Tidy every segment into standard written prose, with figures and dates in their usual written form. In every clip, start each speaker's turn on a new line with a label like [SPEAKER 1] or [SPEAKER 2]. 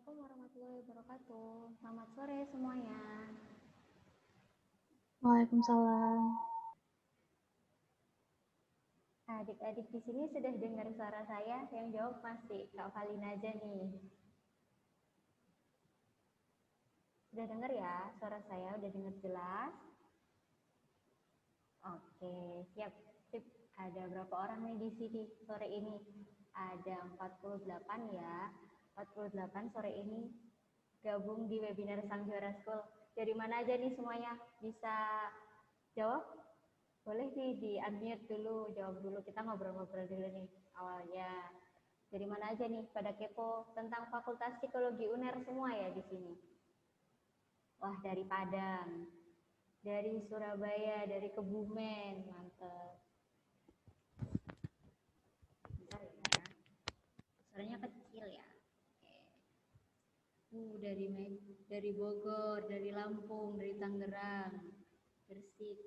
[SPEAKER 1] Assalamualaikum warahmatullahi wabarakatuh. Selamat sore semuanya.
[SPEAKER 2] Waalaikumsalam.
[SPEAKER 1] Adik-adik di sini sudah dengar suara saya? Yang jawab pasti Kak Valina aja nih. Sudah dengar ya suara saya? Udah dengar jelas? Oke, siap. Sip. Ada berapa orang nih di sini sore ini? Ada 48 ya. 48 sore ini gabung di webinar Sang Juara School. Dari mana aja nih semuanya? Bisa jawab? Boleh sih di unmute dulu, jawab dulu. Kita ngobrol-ngobrol dulu nih awalnya. Dari mana aja nih pada kepo tentang Fakultas Psikologi UNER semua ya di sini? Wah, dari Padang, dari Surabaya, dari Kebumen, mantep. Bentar ya, suaranya kecil ya. Dari Bogor, dari Lampung, dari Tangerang, Gresik,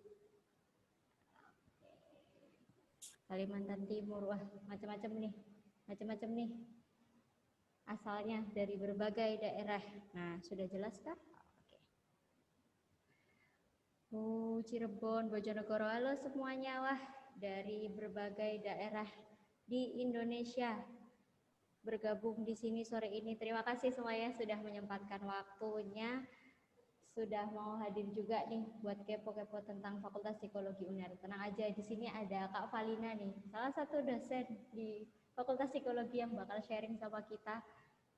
[SPEAKER 1] Kalimantan Timur, wah macam-macam nih asalnya dari berbagai daerah. Nah, sudah jelas kah? Oke. Cirebon, Bojonegoro, halo semuanya, wah dari berbagai daerah di Indonesia bergabung di sini sore ini. Terima kasih semuanya sudah menyempatkan waktunya, sudah mau hadir juga nih buat kepo-kepo tentang Fakultas Psikologi UNER. Tenang aja, di sini ada Kak Valina nih, salah satu dosen di Fakultas Psikologi yang bakal sharing sama kita.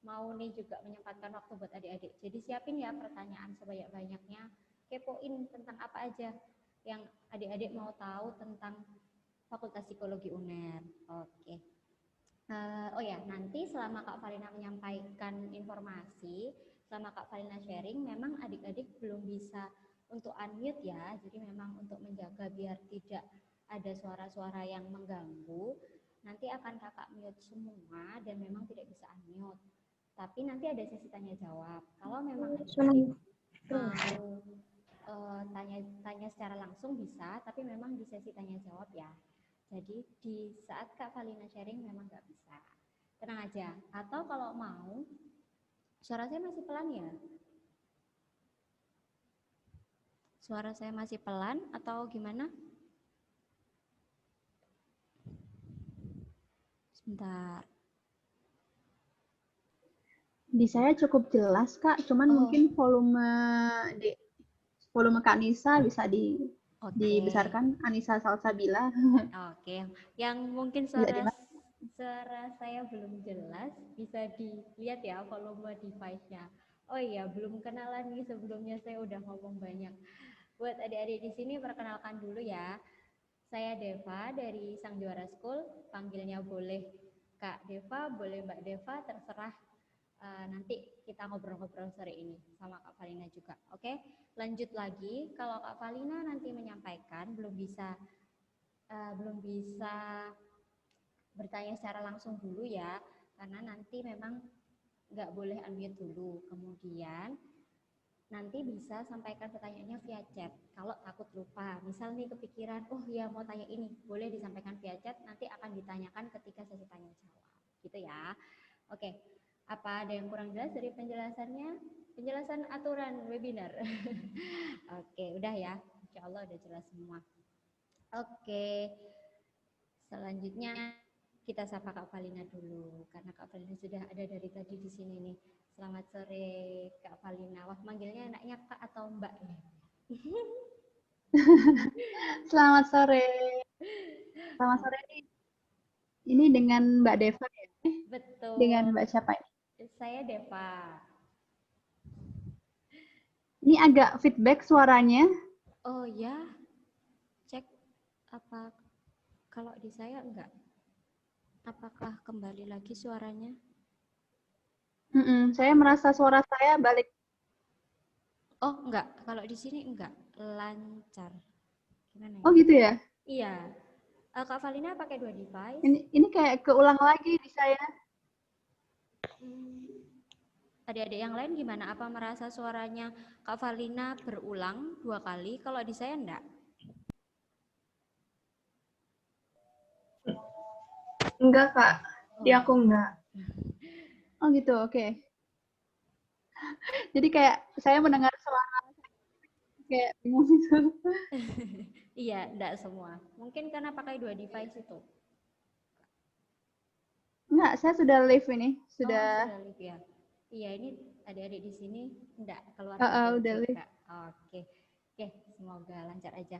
[SPEAKER 1] Mau nih juga menyempatkan waktu buat adik-adik. Jadi siapin ya pertanyaan sebanyak-banyaknya. Kepoin tentang apa aja yang adik-adik mau tahu tentang Fakultas Psikologi UNER. Oke. Oh ya, nanti selama Kak Valina menyampaikan informasi, selama Kak Valina sharing, memang adik-adik belum bisa untuk unmute ya. Jadi memang untuk menjaga biar tidak ada suara-suara yang mengganggu, nanti akan kakak mute semua dan memang tidak bisa unmute. Tapi nanti ada sesi tanya jawab. Kalau memang adik-adik mau tanya secara langsung bisa, tapi memang di sesi tanya jawab ya. Jadi di saat Kak Valina sharing memang nggak bisa. Tenang aja. Atau kalau mau, suara saya masih pelan ya? Suara saya masih pelan atau gimana? Sebentar.
[SPEAKER 2] Di saya cukup jelas, Kak. Cuman mungkin volume Kak Nisa bisa dibesarkan. Anissa Salsabila.
[SPEAKER 1] Oke. Yang mungkin suara saya belum jelas, bisa dilihat ya volume device-nya. Oh iya, belum kenalan nih sebelumnya, saya udah ngomong banyak. Buat adik-adik di sini perkenalkan dulu ya. Saya Deva dari Sang Juara School, panggilnya boleh Kak Deva, boleh Mbak Deva, terserah. Nanti kita ngobrol-ngobrol sore ini sama Kak Valina juga. Oke, lanjut lagi. Kalau Kak Valina nanti menyampaikan belum bisa bertanya secara langsung dulu ya, karena nanti memang nggak boleh unmute dulu. Kemudian nanti bisa sampaikan pertanyaannya via chat. Kalau takut lupa, misal nih kepikiran, oh ya mau tanya ini, boleh disampaikan via chat, nanti akan ditanyakan ketika sesi tanya jawab. Gitu ya. Oke, apa ada yang kurang jelas dari penjelasannya? Penjelasan aturan webinar. Oke, udah ya. Insya Allah udah jelas semua. Oke, selanjutnya kita sapa Kak Valina dulu, karena Kak Valina sudah ada dari tadi di sini nih. Selamat sore Kak Valina. Wah, manggilnya enaknya Kak atau Mbak ya?
[SPEAKER 2] Selamat sore. Selamat sore nih. Ini dengan Mbak Deva ya?
[SPEAKER 1] Betul.
[SPEAKER 2] Dengan Mbak siapa ini?
[SPEAKER 1] Saya Deva.
[SPEAKER 2] Ini agak feedback suaranya.
[SPEAKER 1] Oh ya, cek apa kalau di saya enggak? Apakah kembali lagi suaranya?
[SPEAKER 2] Saya merasa suara saya balik.
[SPEAKER 1] Oh enggak, kalau di sini enggak lancar. Gimana ya?
[SPEAKER 2] Oh gitu ya?
[SPEAKER 1] Iya. Kak Valina pakai 2 device.
[SPEAKER 2] Ini kayak keulang lagi di saya.
[SPEAKER 1] Adik-adik yang lain gimana? Apa merasa suaranya Kak Valina berulang 2 kali? Kalau di saya enggak.
[SPEAKER 2] Enggak, Kak. Di aku enggak. Oh gitu, oke. Jadi kayak saya mendengar suara kayak bingung gitu.
[SPEAKER 1] Iya, enggak semua. Mungkin karena pakai dua device itu.
[SPEAKER 2] Enggak, saya sudah live ini.
[SPEAKER 1] Oh,
[SPEAKER 2] Sudah
[SPEAKER 1] sudah live ya. Iya, ini adik-adik di sini enggak keluar video
[SPEAKER 2] udah live.
[SPEAKER 1] juga. Oke. Oke, semoga lancar aja.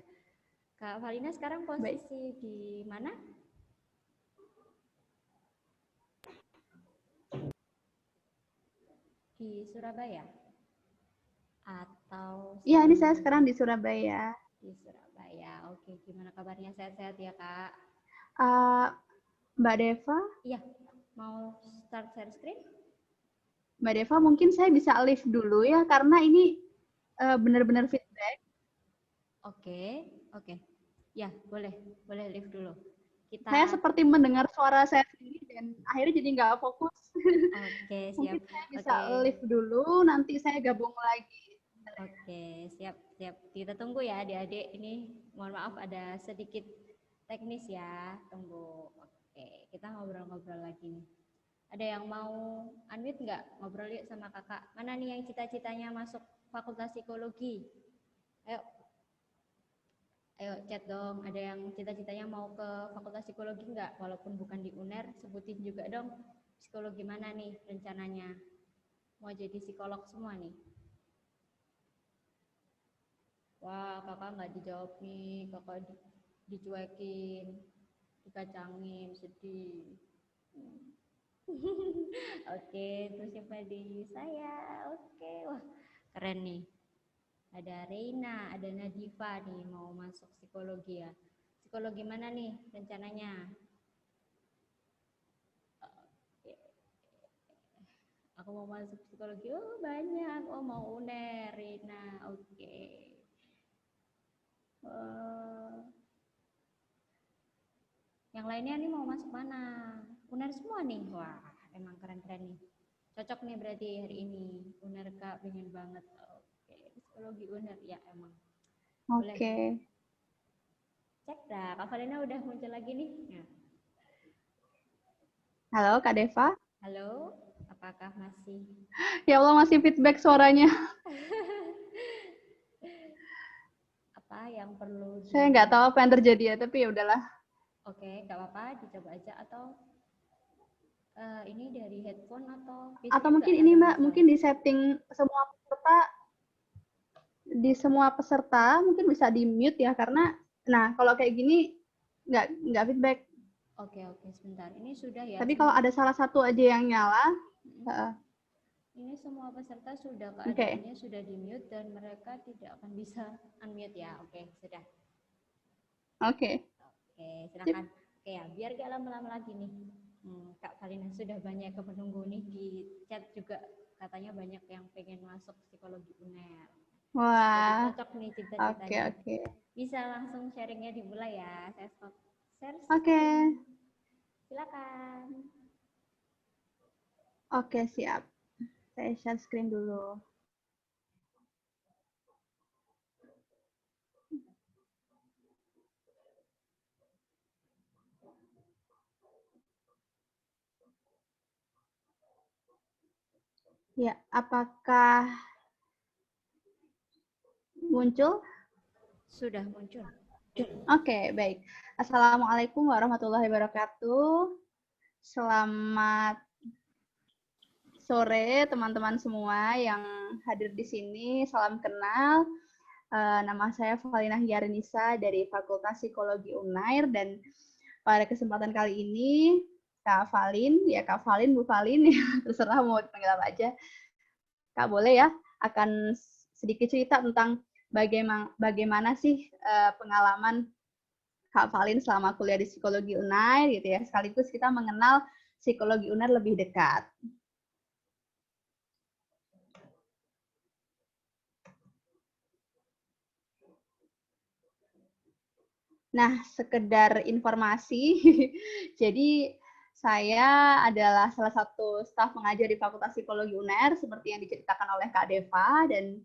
[SPEAKER 1] Kak Valina sekarang
[SPEAKER 2] Baik.
[SPEAKER 1] posisi di mana? Di Surabaya? Atau
[SPEAKER 2] Iya, ini
[SPEAKER 1] sedang
[SPEAKER 2] saya sekarang di Surabaya.
[SPEAKER 1] di Surabaya? Oke, gimana kabarnya? Sehat-sehat ya, Kak?
[SPEAKER 2] Uh, Mbak Deva,
[SPEAKER 1] Iya, mau start share screen?
[SPEAKER 2] Mbak Deva mungkin saya bisa live dulu ya karena ini benar-benar feedback.
[SPEAKER 1] Oke, oke. Ya, boleh. Boleh live dulu.
[SPEAKER 2] Saya
[SPEAKER 1] Kita
[SPEAKER 2] seperti mendengar suara saya sendiri dan akhirnya jadi nggak fokus.
[SPEAKER 1] oke, siap.
[SPEAKER 2] Mungkin saya bisa
[SPEAKER 1] Oke.
[SPEAKER 2] live dulu, nanti saya gabung lagi.
[SPEAKER 1] Oke, siap, siap. Kita tunggu ya adik-adik. Ini mohon maaf ada sedikit teknis ya. Tunggu. Oke, kita ngobrol-ngobrol lagi nih. Ada yang mau unmute nggak? Ngobrol yuk sama kakak. Mana nih yang cita-citanya masuk Fakultas Psikologi? Ayo, ayo chat dong. Ada yang cita-citanya mau ke Fakultas Psikologi nggak? Walaupun bukan di UNER, sebutin juga dong. Psikologi mana nih rencananya? Mau jadi psikolog semua nih? Wah, kakak nggak dijawab nih, kakak dicuekin, dikacangin, sedih. Oke, terus siapa di saya? Oke, wah keren nih. Ada Reina, ada Nadifa nih mau masuk psikologi ya. Psikologi mana nih rencananya? Oke, aku mau masuk psikologi. Oh banyak. Oh mau UNER, Reina. Oke. Eh, yang lainnya nih mau masuk mana? UNER semua nih. Wah, emang keren-keren nih. Cocok nih berarti hari ini. UNER Kak pengen banget. Oke, psikologi UNER ya emang. Boleh.
[SPEAKER 2] Oke.
[SPEAKER 1] Cek dah. Kak Valena udah muncul lagi nih. Nah,
[SPEAKER 2] Halo Kak Deva.
[SPEAKER 1] halo, apakah masih
[SPEAKER 2] Ya Allah masih feedback suaranya.
[SPEAKER 1] apa yang perlu
[SPEAKER 2] Saya
[SPEAKER 1] di
[SPEAKER 2] nggak tahu apa yang terjadi ya, tapi ya udahlah.
[SPEAKER 1] Oke, nggak apa-apa, dicoba aja atau ini dari headphone atau PC
[SPEAKER 2] Atau
[SPEAKER 1] juga
[SPEAKER 2] mungkin ini
[SPEAKER 1] ada
[SPEAKER 2] Mbak,
[SPEAKER 1] masalah.
[SPEAKER 2] mungkin di setting semua peserta mungkin bisa di mute ya karena nah kalau kayak gini nggak feedback.
[SPEAKER 1] Oke, oke, sebentar. Ini sudah ya
[SPEAKER 2] Tapi kalau
[SPEAKER 1] semua.
[SPEAKER 2] ada salah satu aja yang nyala, uh,
[SPEAKER 1] Ini semua peserta sudah
[SPEAKER 2] oke. Okay.
[SPEAKER 1] keadaannya sudah di mute dan mereka tidak akan bisa unmute ya. Oke, sudah.
[SPEAKER 2] Oke.
[SPEAKER 1] Oke, silakan. Oke ya, biar gak lama-lama lagi nih. Kak Valina sudah banyak yang menunggu nih di chat juga katanya banyak yang pengen masuk psikologi UNER. Jadi
[SPEAKER 2] Wah.
[SPEAKER 1] cocok nih
[SPEAKER 2] Oke,
[SPEAKER 1] cita-citanya.
[SPEAKER 2] oke.
[SPEAKER 1] Bisa langsung sharingnya dimulai ya. Saya stop share
[SPEAKER 2] Oke.
[SPEAKER 1] screen. Silakan.
[SPEAKER 2] Oke, siap. Saya share screen dulu. Ya, apakah muncul?
[SPEAKER 1] Sudah muncul.
[SPEAKER 2] Oke, baik. Assalamualaikum warahmatullahi wabarakatuh. Selamat sore teman-teman semua yang hadir di sini. Salam kenal. Nama saya Valina Hiarinisa dari Fakultas Psikologi UNAIR dan pada kesempatan kali ini Kak Valin, ya Kak Valin, Bu Valin, ya terserah mau dipanggil apa aja. Kak boleh ya akan sedikit cerita tentang bagaimana sih pengalaman Kak Valin selama kuliah di Psikologi UNAIR gitu ya. Sekaligus kita mengenal Psikologi UNAIR lebih dekat. Nah, sekedar informasi, jadi saya adalah salah satu staf pengajar di Fakultas Psikologi UNER, seperti yang diceritakan oleh Kak Deva, dan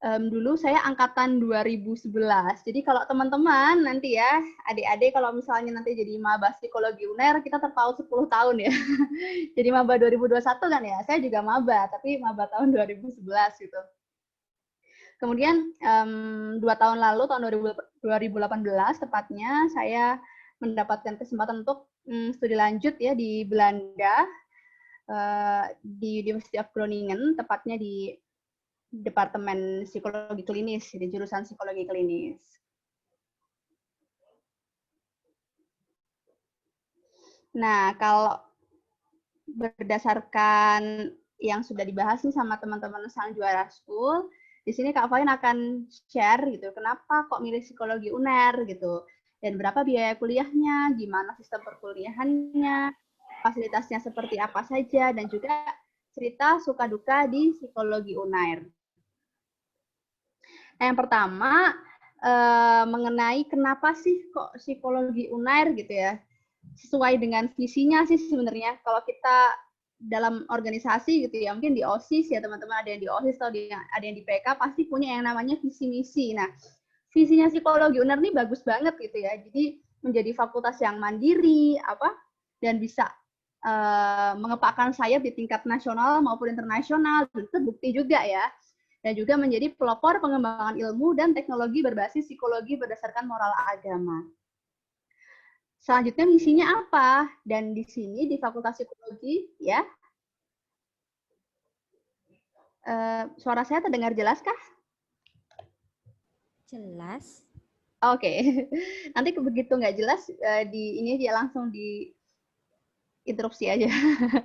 [SPEAKER 2] dulu saya angkatan 2011. Jadi kalau teman-teman nanti ya, adik-adik kalau misalnya nanti jadi maba psikologi UNER, kita terpaut 10 tahun ya. Jadi maba 2021 kan ya, saya juga maba, tapi maba tahun 2011 gitu. Kemudian 2 tahun lalu, tahun 2018 tepatnya, saya mendapatkan kesempatan untuk studi lanjut ya di Belanda, di University of Groningen, tepatnya di Departemen Psikologi Klinis, di jurusan Psikologi Klinis. Nah, kalau berdasarkan yang sudah dibahas nih sama teman-teman Sang Juara School, di sini Kak Valin akan share gitu, kenapa kok milih psikologi UNER gitu, dan berapa biaya kuliahnya, gimana sistem perkuliahannya, fasilitasnya seperti apa saja, dan juga cerita suka duka di psikologi UNER. Nah, yang pertama, mengenai kenapa sih kok psikologi UNER gitu ya, sesuai dengan visinya sih sebenarnya. Kalau kita dalam organisasi gitu ya, mungkin di OSIS ya teman-teman, ada yang di OSIS atau ada yang di PK, pasti punya yang namanya visi misi. Nah, visinya psikologi UNER ini bagus banget gitu ya, jadi menjadi fakultas yang mandiri, dan bisa mengepakkan sayap di tingkat nasional maupun internasional, itu terbukti juga ya. Dan juga menjadi pelopor pengembangan ilmu dan teknologi berbasis psikologi berdasarkan moral agama. Selanjutnya misinya apa? Dan di sini di Fakultas Psikologi ya, suara saya terdengar jelas kah?
[SPEAKER 1] Jelas.
[SPEAKER 2] Oke. Nanti begitu nggak jelas di ini dia langsung di interupsi aja.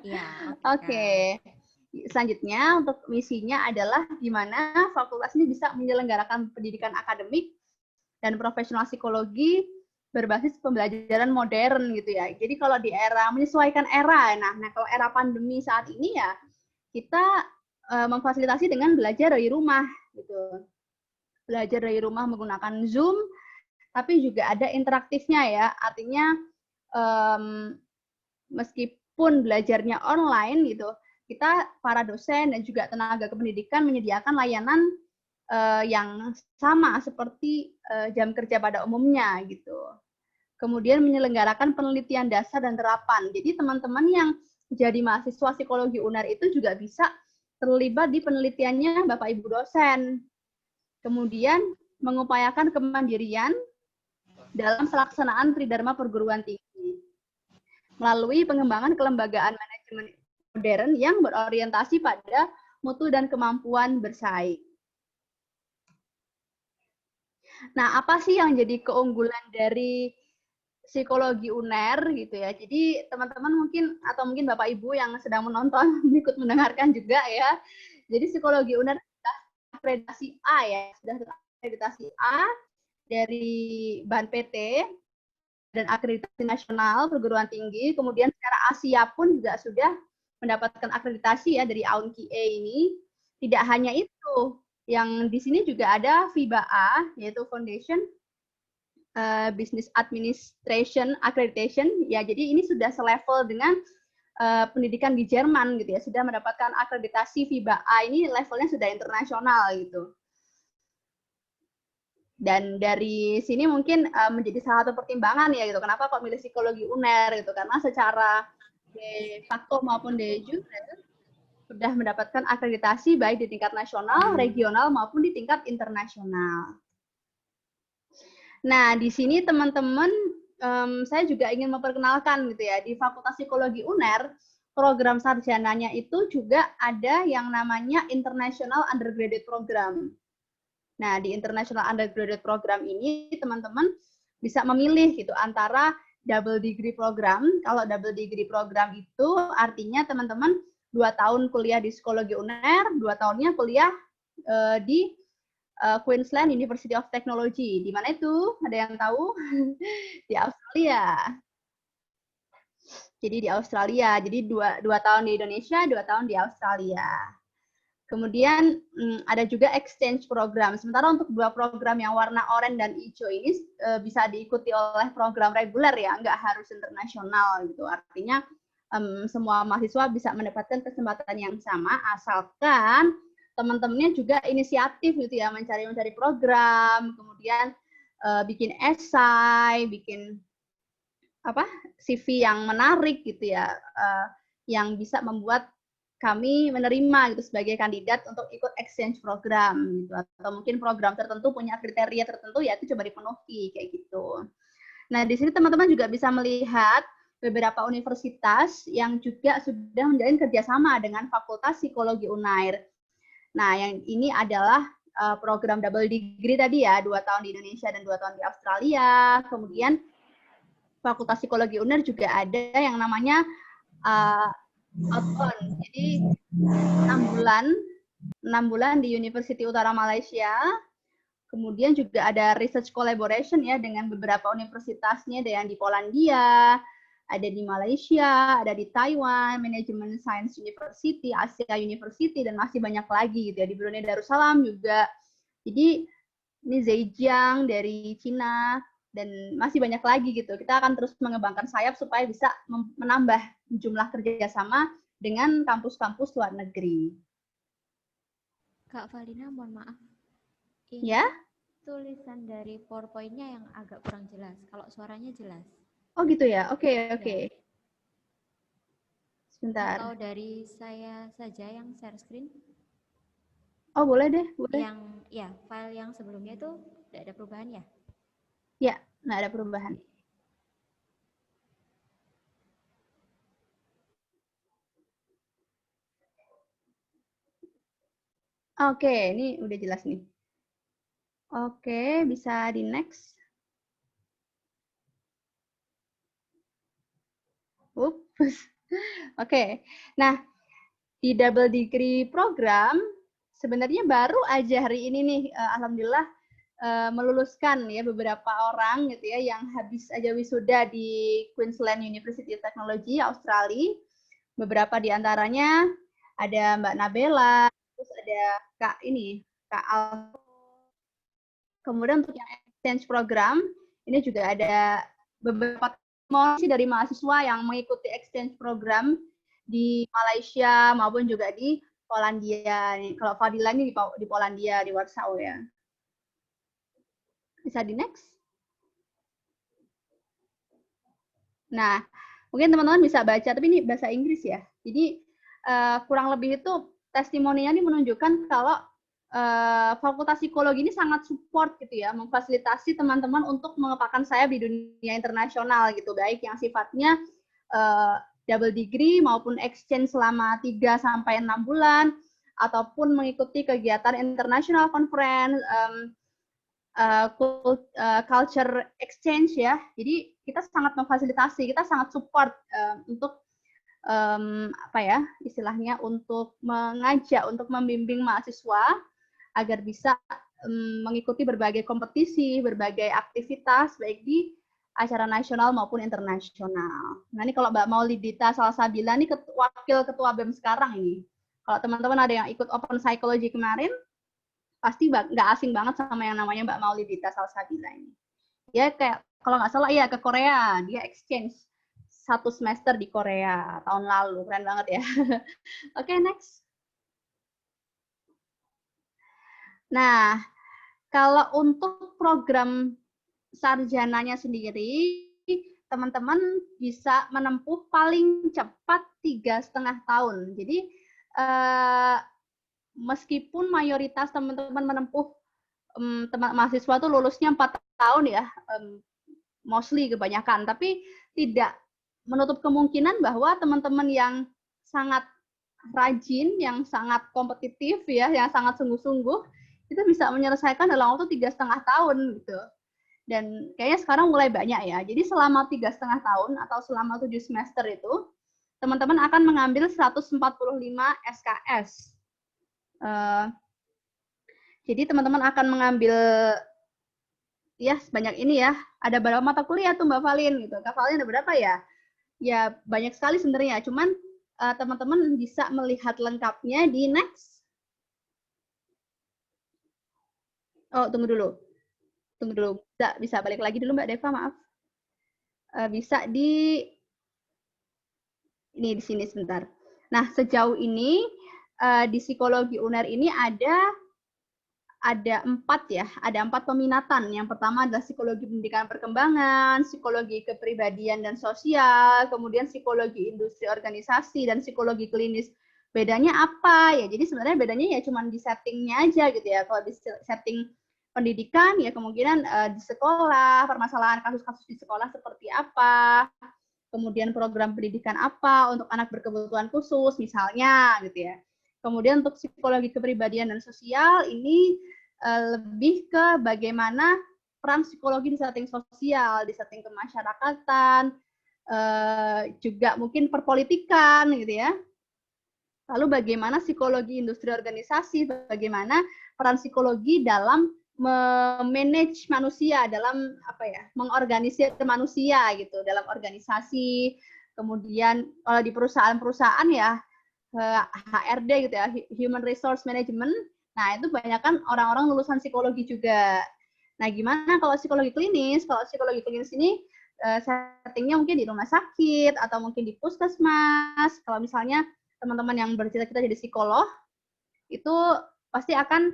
[SPEAKER 1] Ya,
[SPEAKER 2] Oke. Selanjutnya untuk misinya adalah gimana fakultas ini bisa menyelenggarakan pendidikan akademik dan profesional psikologi berbasis pembelajaran modern gitu ya. Jadi kalau di era menyesuaikan era, nah kalau era pandemi saat ini ya kita memfasilitasi dengan belajar dari rumah gitu. Belajar dari rumah menggunakan Zoom, tapi juga ada interaktifnya ya. Artinya meskipun belajarnya online gitu, kita para dosen dan juga tenaga kependidikan menyediakan layanan yang sama seperti jam kerja pada umumnya gitu. Kemudian menyelenggarakan penelitian dasar dan terapan. Jadi teman-teman yang jadi mahasiswa psikologi UNER itu juga bisa terlibat di penelitiannya Bapak Ibu dosen. Kemudian mengupayakan kemandirian dalam pelaksanaan tridharma perguruan tinggi melalui pengembangan kelembagaan manajemen modern yang berorientasi pada mutu dan kemampuan bersaing. Nah, apa sih yang jadi keunggulan dari psikologi UNER gitu ya? Jadi teman-teman mungkin atau mungkin Bapak Ibu yang sedang menonton ikut mendengarkan juga ya. Jadi psikologi UNER sudah akreditasi A ya, sudah akreditasi A dari BAN PT dan akreditasi nasional perguruan tinggi. Kemudian secara Asia pun juga sudah mendapatkan akreditasi ya dari AUNQIE ini. Tidak hanya itu, yang di sini juga ada FIBA-A, yaitu Foundation Business Administration Accreditation. Ya, jadi ini sudah selevel dengan pendidikan di Jerman gitu ya, sudah mendapatkan akreditasi FIBA-A, ini levelnya sudah internasional gitu. Dan dari sini mungkin menjadi salah satu pertimbangan ya gitu, kenapa kok milih psikologi UNER gitu, karena secara de facto maupun de jure sudah mendapatkan akreditasi baik di tingkat nasional, regional maupun di tingkat internasional. Nah, di sini teman-teman saya juga ingin memperkenalkan gitu ya, di Fakultas Psikologi UNER program sarjananya itu juga ada yang namanya International Undergraduate Program. Nah, di International Undergraduate Program ini teman-teman bisa memilih gitu antara double degree program. Kalau double degree program itu artinya teman-teman 2 tahun kuliah di psikologi UNER, 2 tahunnya kuliah di Queensland University of Technology. Di mana itu? Ada yang tahu? Di Australia. Jadi di Australia. Jadi 2 tahun di Indonesia, 2 tahun di Australia. Kemudian ada juga exchange program. Sementara untuk 2 program yang warna oranye dan hijau ini bisa diikuti oleh program reguler ya, nggak harus internasional gitu. Artinya semua mahasiswa bisa mendapatkan kesempatan yang sama asalkan teman-temannya juga inisiatif gitu ya, mencari program, kemudian bikin esai, bikin CV yang menarik gitu ya, yang bisa membuat kami menerima gitu sebagai kandidat untuk ikut exchange program gitu, atau mungkin program tertentu punya kriteria tertentu ya itu coba dipenuhi kayak gitu. Nah, di sini teman-teman juga bisa melihat beberapa universitas yang juga sudah menjalin kerjasama dengan Fakultas Psikologi Unair. Nah, yang ini adalah program double degree tadi ya, 2 tahun di Indonesia dan 2 tahun di Australia. Kemudian Fakultas Psikologi Unair juga ada yang namanya outbound. Jadi 6 bulan di University Utara Malaysia. Kemudian juga ada research collaboration ya dengan beberapa universitasnya, ada yang di Polandia, ada di Malaysia, ada di Taiwan, Management Science University, Asia University, dan masih banyak lagi gitu ya. Di Brunei Darussalam juga. Jadi ini Zhejiang dari Cina, dan masih banyak lagi gitu. Kita akan terus mengembangkan sayap supaya bisa menambah jumlah kerjasama dengan kampus-kampus luar negeri.
[SPEAKER 1] Kak Valina, mohon maaf. Ini
[SPEAKER 2] Ya?
[SPEAKER 1] tulisan dari PowerPoint-nya yang agak kurang jelas. Kalau suaranya jelas.
[SPEAKER 2] Oh gitu ya? Oke.
[SPEAKER 1] Ya.
[SPEAKER 2] Sebentar.
[SPEAKER 1] Atau dari saya saja yang share screen?
[SPEAKER 2] Oh boleh deh, boleh.
[SPEAKER 1] Yang ya file yang sebelumnya itu tidak ada perubahan ya?
[SPEAKER 2] Ya, nggak ada perubahan. Oke, ini udah jelas nih. Oke, bisa di next. Ups. Oke, nah di double degree program sebenarnya baru aja hari ini nih, alhamdulillah meluluskan ya beberapa orang gitu ya yang habis aja wisuda di Queensland University of Technology Australia. Beberapa di antaranya ada Mbak Nabela, terus ada Kak Al. Kemudian untuk yang exchange program ini juga ada beberapa testimoni dari mahasiswa yang mengikuti exchange program di Malaysia maupun juga di Polandia. Kalau Fadila ini di Polandia, di Warsaw ya. Bisa di next. Nah, mungkin teman-teman bisa baca, tapi ini bahasa Inggris ya. Jadi kurang lebih itu testimoninya ini menunjukkan kalau Fakultas Psikologi ini sangat support gitu ya, memfasilitasi teman-teman untuk mengepakkan sayap di dunia internasional gitu, baik yang sifatnya double degree maupun exchange selama 3-6 bulan, ataupun mengikuti kegiatan international conference, culture exchange ya. Jadi kita sangat memfasilitasi, kita sangat support untuk istilahnya untuk mengajak, untuk membimbing mahasiswa agar bisa mengikuti berbagai kompetisi, berbagai aktivitas baik di acara nasional maupun internasional. Nah ini kalau Mbak Maulidita Salsabila ini wakil ketua BEM sekarang ini. Kalau teman-teman ada yang ikut Open Psychology kemarin, pasti nggak asing banget sama yang namanya Mbak Maulidita Salsabila ini. Ya kayak kalau nggak salah ya ke Korea, dia exchange 1 semester di Korea tahun lalu, keren banget ya. Oke, next. Nah, kalau untuk program sarjananya sendiri, teman-teman bisa menempuh paling cepat 3,5 tahun. Jadi meskipun mayoritas teman-teman menempuh mahasiswa tuh lulusnya 4 tahun ya, mostly kebanyakan, tapi tidak menutup kemungkinan bahwa teman-teman yang sangat rajin, yang sangat kompetitif ya, yang sangat sungguh-sungguh, itu bisa menyelesaikan dalam waktu 3,5 tahun gitu. Dan kayaknya sekarang mulai banyak ya. Jadi selama 3,5 tahun atau selama 7 semester itu, teman-teman akan mengambil 145 SKS. Jadi teman-teman akan mengambil ya sebanyak ini ya. Ada berapa mata kuliah tuh Mbak Valin gitu. Kak Valin ada berapa ya? Ya banyak sekali sebenarnya. Cuman teman-teman bisa melihat lengkapnya di next. Oh, tunggu dulu. Bisa balik lagi dulu Mbak Deva, maaf. Bisa di sini sebentar. Nah, sejauh ini di psikologi UNER ini ada 4 ya, ada 4 peminatan. Yang pertama adalah psikologi pendidikan perkembangan, psikologi kepribadian dan sosial, kemudian psikologi industri organisasi, dan psikologi klinis. Bedanya apa ya? Jadi sebenarnya bedanya ya cuma di settingnya aja gitu ya. Kalau di setting pendidikan ya kemungkinan di sekolah, permasalahan kasus-kasus di sekolah seperti apa, kemudian program pendidikan apa untuk anak berkebutuhan khusus misalnya gitu ya. Kemudian untuk psikologi kepribadian dan sosial ini lebih ke bagaimana peran psikologi di setting sosial, di setting kemasyarakatan, juga mungkin perpolitikan gitu ya. Lalu bagaimana psikologi industri organisasi, bagaimana peran psikologi dalam memanage manusia, dalam apa ya, mengorganisir manusia gitu dalam organisasi. Kemudian kalau di perusahaan-perusahaan ya HRD gitu ya, Human Resource Management. Nah, itu banyak kan orang-orang lulusan psikologi juga. Nah, gimana kalau psikologi klinis? Kalau psikologi klinis ini settingnya mungkin di rumah sakit atau mungkin di puskesmas. Kalau misalnya teman-teman yang bercita-cita jadi psikolog, itu pasti akan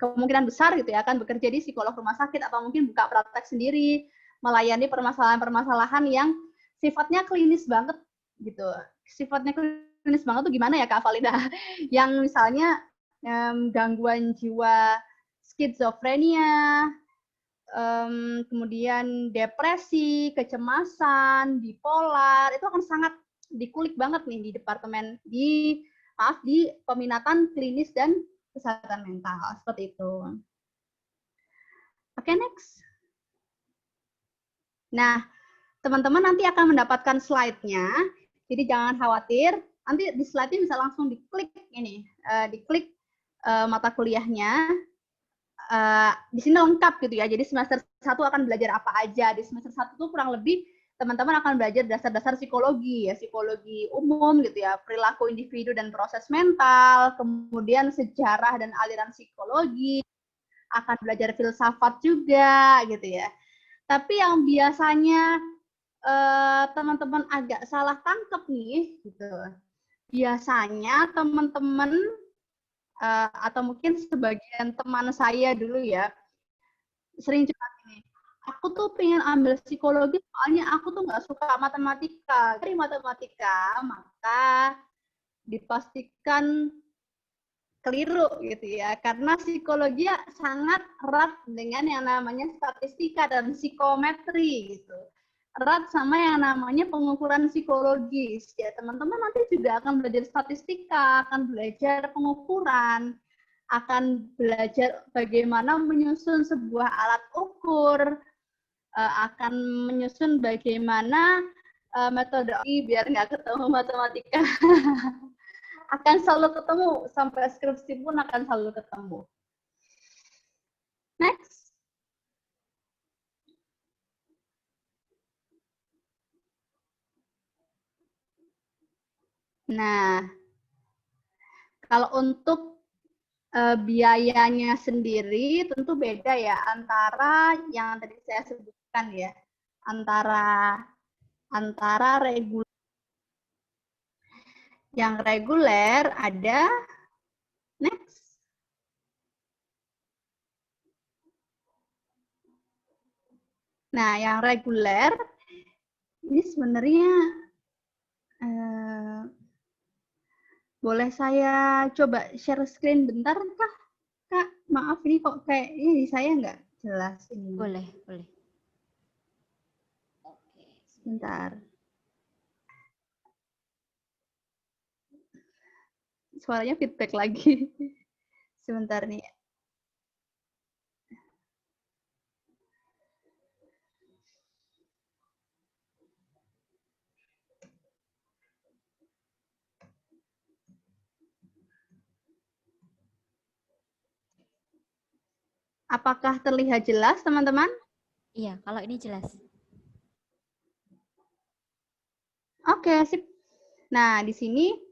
[SPEAKER 2] kemungkinan besar gitu ya, akan bekerja di psikolog rumah sakit atau mungkin buka praktek sendiri, melayani permasalahan-permasalahan yang sifatnya klinis banget gitu. Sifatnya klinis banget tuh gimana ya Kak Valida? Yang misalnya gangguan jiwa skizofrenia, kemudian depresi, kecemasan, bipolar, itu akan sangat dikulik banget nih di departemen di peminatan klinis dan kesehatan mental seperti itu. Oke, next. Nah, teman-teman nanti akan mendapatkan slide-nya. Jadi jangan khawatir, nanti di slide-nya bisa langsung diklik ini, diklik mata kuliahnya. Di sini lengkap gitu ya. Jadi semester 1 akan belajar apa aja. Di semester 1 tuh kurang lebih teman-teman akan belajar dasar-dasar psikologi ya, psikologi umum gitu ya, perilaku individu dan proses mental, kemudian sejarah dan aliran psikologi, akan belajar filsafat juga gitu ya. Tapi yang biasanya teman-teman agak salah tangkap nih gitu. Biasanya teman-teman atau mungkin sebagian teman saya dulu ya sering curhat ini. Aku tuh pengen ambil psikologi soalnya aku tuh nggak suka matematika. Dari matematika maka dipastikan keliru gitu ya, karena psikologi sangat erat dengan yang namanya statistika dan psikometri gitu, erat sama yang namanya pengukuran psikologis ya. Teman-teman nanti juga akan belajar statistika, akan belajar pengukuran, akan belajar bagaimana menyusun sebuah alat ukur, akan menyusun bagaimana metodologi biar nggak ketemu matematika. Akan selalu ketemu, sampai skripsi pun akan selalu ketemu. Next. Nah, kalau untuk biayanya sendiri tentu beda ya antara yang tadi saya sebutkan ya, antara reguler. Yang reguler ada, next. Nah, yang reguler ini sebenarnya boleh saya coba share screen bentar, Kak? Kak, maaf ini kok kayak ini saya nggak jelas ini.
[SPEAKER 1] Boleh, boleh.
[SPEAKER 2] Oke, sebentar. Suaranya feedback lagi. Sebentar nih. Apakah terlihat jelas, teman-teman?
[SPEAKER 1] Iya, kalau ini jelas.
[SPEAKER 2] Oke, sip. Nah, di sini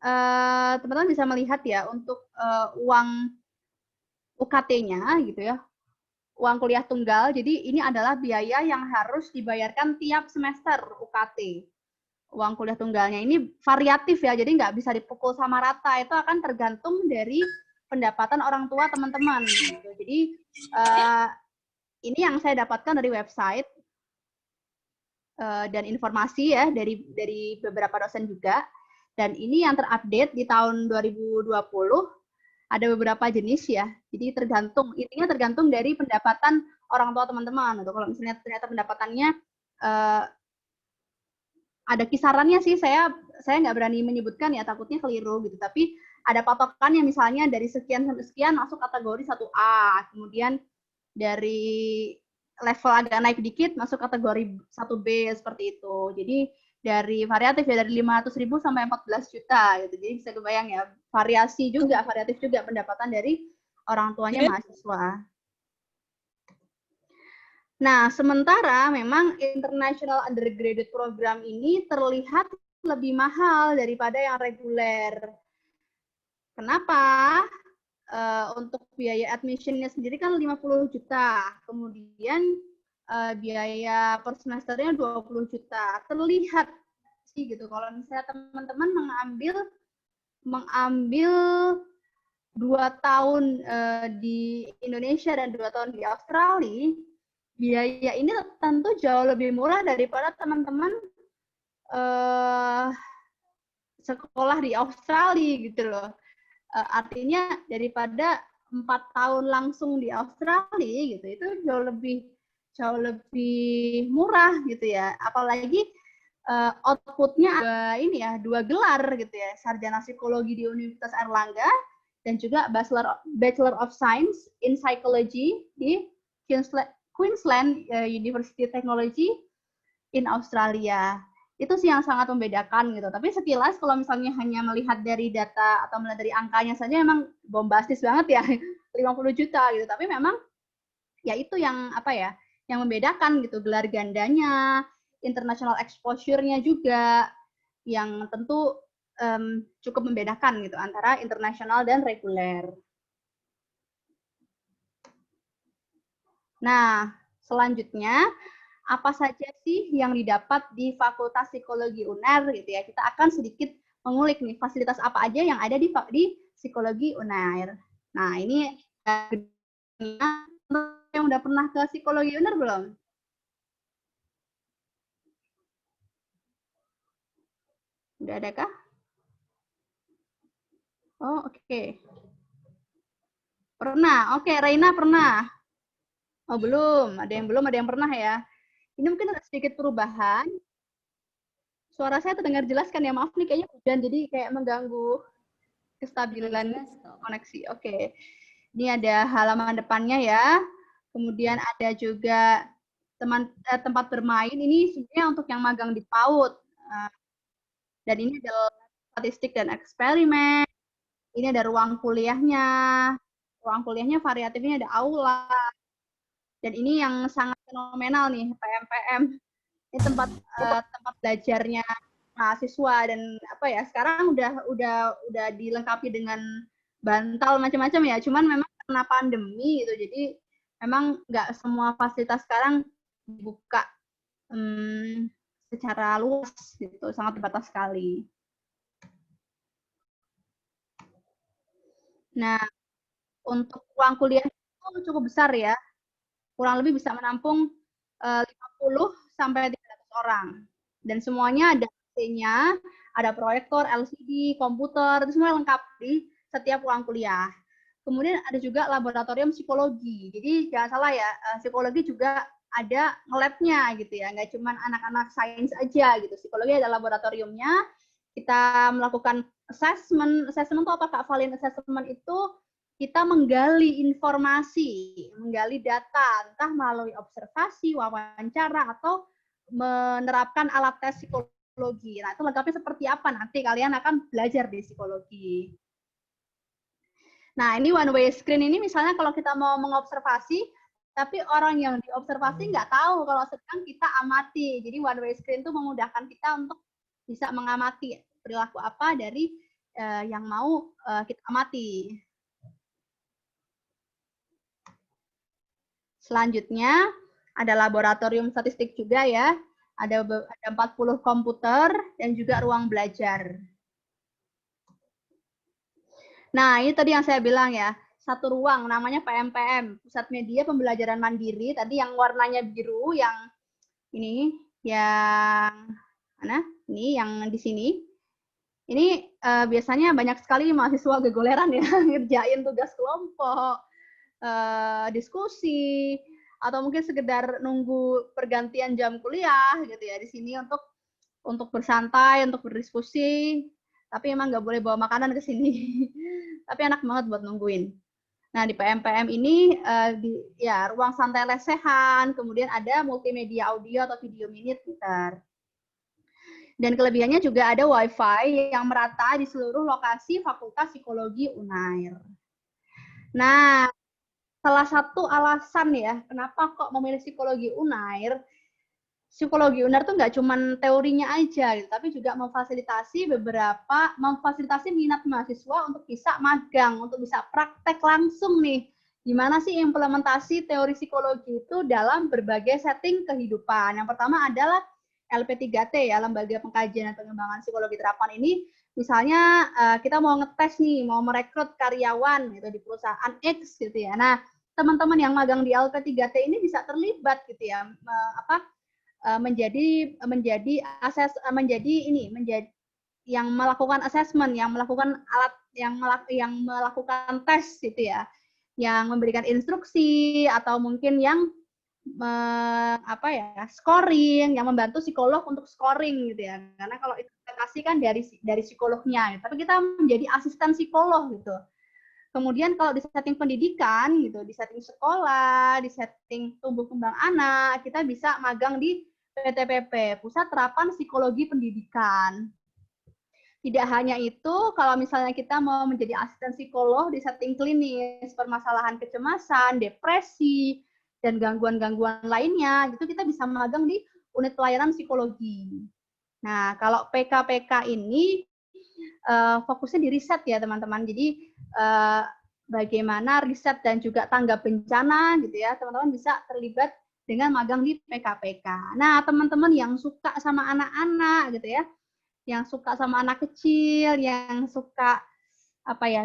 [SPEAKER 2] teman-teman bisa melihat ya untuk uang UKT-nya gitu ya, uang kuliah tunggal. Jadi ini adalah biaya yang harus dibayarkan tiap semester UKT. uang kuliah tunggalnya ini variatif ya, jadi nggak bisa dipukul sama rata, itu akan tergantung dari pendapatan orang tua teman-teman. Gitu. Jadi ini yang saya dapatkan dari website dan informasi ya dari beberapa dosen juga. Dan ini yang terupdate di tahun 2020 ada beberapa jenis ya. Jadi intinya tergantung dari pendapatan orang tua teman-teman. Gitu. Kalau misalnya ternyata pendapatannya ada kisarannya sih, saya nggak berani menyebutkan ya, takutnya keliru gitu. Tapi ada patokannya, misalnya dari sekian sampai sekian masuk kategori 1A, kemudian dari level agak naik dikit masuk kategori 1B seperti itu. Jadi dari variatif ya, dari 500.000 sampai 14 juta gitu. Jadi bisa kebayang ya, variatif juga pendapatan dari orang tuanya mahasiswa. Nah, sementara memang International Undergraduate Program ini terlihat lebih mahal daripada yang reguler. Kenapa? Untuk biaya admission-nya sendiri kan 50 juta. Kemudian biaya per semesternya 20 juta. Terlihat sih gitu. Kalau misalnya teman-teman mengambil 2 tahun di Indonesia dan 2 tahun di Australia, biaya ini tentu jauh lebih murah daripada teman-teman sekolah di Australia gitu loh. Artinya daripada 4 tahun langsung di Australia gitu, itu jauh lebih murah gitu ya. Apalagi outputnya ini ya, 2 gelar gitu ya, sarjana psikologi di Universitas Airlangga dan juga Bachelor of Science in Psychology di Queensland University Technology in Australia. Itu sih yang sangat membedakan gitu. Tapi sekilas kalau misalnya hanya melihat dari data atau melihat dari angkanya saja memang bombastis banget ya, 50 juta gitu. Tapi memang ya itu yang yang membedakan gitu, gelar gandanya, international exposure-nya juga yang tentu cukup membedakan gitu antara internasional dan reguler. Nah, selanjutnya apa saja sih yang didapat di Fakultas Psikologi UNAIR gitu ya. Kita akan sedikit mengulik nih fasilitas apa aja yang ada di Psikologi UNAIR. Nah, ini yang udah pernah ke Psikologi UNAIR belum? Udah ada kah? Oh, oke. Pernah. Oke, Reina pernah. Oh, belum. Ada yang pernah ya. Ini mungkin ada sedikit perubahan. Suara saya terdengar jelas kan ya? Maaf nih, kayaknya hujan jadi kayak mengganggu kestabilan koneksi. Oke. Ini ada halaman depannya ya. Kemudian ada juga tempat bermain. Ini sebenarnya untuk yang magang di PAUD. Dan ini adalah statistik dan eksperimen. Ini ada ruang kuliahnya. Ruang kuliahnya variatifnya ada aula. Dan ini yang sangat fenomenal nih, PM. Ini tempat belajarnya mahasiswa dan sekarang udah dilengkapi dengan bantal macam-macam ya. Cuman memang karena pandemi gitu, jadi memang nggak semua fasilitas sekarang dibuka secara luas gitu, sangat terbatas sekali. Nah, untuk ruang kuliah itu cukup besar ya, kurang lebih bisa menampung 50 sampai 300 orang. Dan semuanya ada AC-nya, ada proyektor, LCD, komputer, itu semua lengkap di setiap ruang kuliah. Kemudian ada juga laboratorium psikologi. Jadi jangan salah ya, psikologi juga ada nge-lab-nya gitu ya, nggak cuma anak-anak sains aja gitu. Psikologi ada laboratoriumnya, kita melakukan assessment. Assessment itu apa Kak Valin? Assessment itu kita menggali informasi, menggali data, entah melalui observasi, wawancara, atau menerapkan alat tes psikologi. Nah, itu lengkapnya seperti apa nanti kalian akan belajar di psikologi. Nah, ini one way screen ini misalnya kalau kita mau mengobservasi, tapi orang yang diobservasi nggak tahu kalau sedang kita amati. Jadi one way screen itu memudahkan kita untuk bisa mengamati perilaku apa dari yang mau kita amati. Selanjutnya ada laboratorium statistik juga ya. Ada 40 komputer dan juga ruang belajar. Nah, ini tadi yang saya bilang ya, satu ruang namanya PMPM, Pusat Media Pembelajaran Mandiri. Tadi yang warnanya biru, yang ini, yang mana? Ini yang di sini. Ini biasanya banyak sekali mahasiswa gegoleran ya, ngerjain tugas kelompok, diskusi, atau mungkin sekedar nunggu pergantian jam kuliah gitu ya di sini untuk bersantai, untuk berdiskusi. Tapi emang nggak boleh bawa makanan ke sini. Tapi enak banget buat nungguin. Nah, di PMPM ini ya ruang santai lesehan, kemudian ada multimedia audio atau video minute meter. Dan kelebihannya juga ada WiFi yang merata di seluruh lokasi Fakultas Psikologi Unair. Nah, salah satu alasan ya, kenapa kok memilih psikologi Unair, psikologi Unair tuh nggak cuma teorinya aja, gitu, tapi juga memfasilitasi minat mahasiswa untuk bisa magang, untuk bisa praktek langsung nih. Gimana sih implementasi teori psikologi itu dalam berbagai setting kehidupan. Yang pertama adalah LP3T ya, Lembaga Pengkajian dan Pengembangan Psikologi Terapan ini. Misalnya kita mau ngetes nih, mau merekrut karyawan gitu di perusahaan X gitu ya. Nah, teman-teman yang magang di LP3T ini bisa terlibat gitu ya, menjadi yang melakukan assessment, yang melakukan yang melakukan tes gitu ya, yang memberikan instruksi atau mungkin yang scoring, yang membantu psikolog untuk scoring gitu ya. Karena kalau interpretasi kan dari psikolognya, tapi kita menjadi asisten psikolog gitu. Kemudian kalau di setting pendidikan gitu, di setting sekolah, di setting tumbuh kembang anak, kita bisa magang di PTPP, Pusat Terapan Psikologi Pendidikan. Tidak hanya itu, kalau misalnya kita mau menjadi asisten psikolog di setting klinis, permasalahan kecemasan, depresi, dan gangguan-gangguan lainnya, gitu kita bisa magang di unit pelayanan psikologi. Nah, kalau PKPK ini fokusnya di riset ya teman-teman. Jadi bagaimana riset dan juga tanggap bencana gitu ya, teman-teman bisa terlibat dengan magang di PKPK. Nah, teman-teman yang suka sama anak-anak gitu ya, yang suka sama anak kecil, yang suka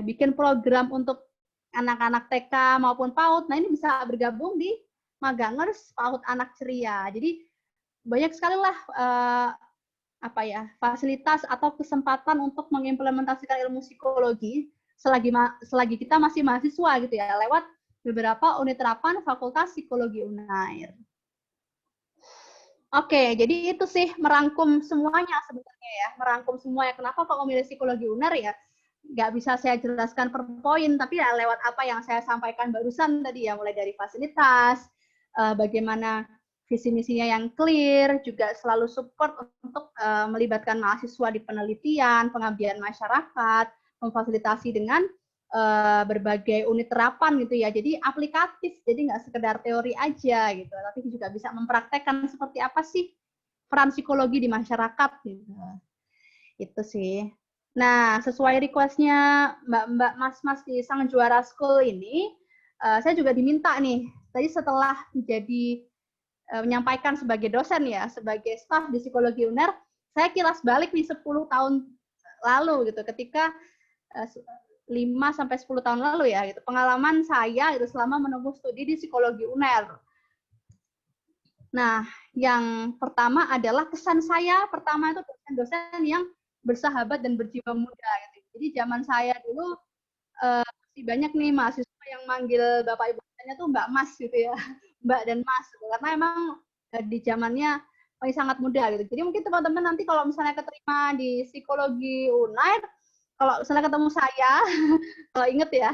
[SPEAKER 2] bikin program untuk anak-anak TK maupun PAUD, nah ini bisa bergabung di Magangers PAUD Anak Ceria. Jadi banyak sekali lah fasilitas atau kesempatan untuk mengimplementasikan ilmu psikologi selagi kita masih mahasiswa gitu ya, lewat beberapa unit terapan Fakultas Psikologi Unair. Oke, jadi itu sih merangkum semuanya sebenarnya ya, merangkum semuanya. Kenapa kok memilih psikologi Unair ya? Nggak bisa saya jelaskan per poin, tapi ya lewat apa yang saya sampaikan barusan tadi ya, mulai dari fasilitas, bagaimana visi misinya yang clear, juga selalu support untuk melibatkan mahasiswa di penelitian, pengabdian masyarakat, memfasilitasi dengan berbagai unit terapan gitu ya, jadi aplikatif, jadi nggak sekedar teori aja gitu, tapi juga bisa mempraktekkan seperti apa sih peran psikologi di masyarakat gitu. Itu sih. Nah, sesuai request-nya Mbak Mas di Sang Juara School ini, saya juga diminta nih, tadi setelah menjadi menyampaikan sebagai dosen ya, sebagai staf di Psikologi Unair, saya kilas balik nih 10 tahun lalu gitu, ketika 5-10 tahun lalu ya, gitu. Pengalaman saya itu selama menempuh studi di Psikologi Unair. Nah, yang pertama adalah kesan saya pertama itu dosen-dosen yang bersahabat dan berjiwa muda. Gitu. Jadi zaman saya dulu masih banyak nih mahasiswa yang manggil bapak ibu dosennya tuh Mbak Mas gitu ya, Mbak dan Mas. Gitu. Karena emang di zamannya masih sangat muda gitu. Jadi mungkin teman-teman nanti kalau misalnya keterima di Psikologi Unair, kalau misalnya ketemu saya, kalau inget ya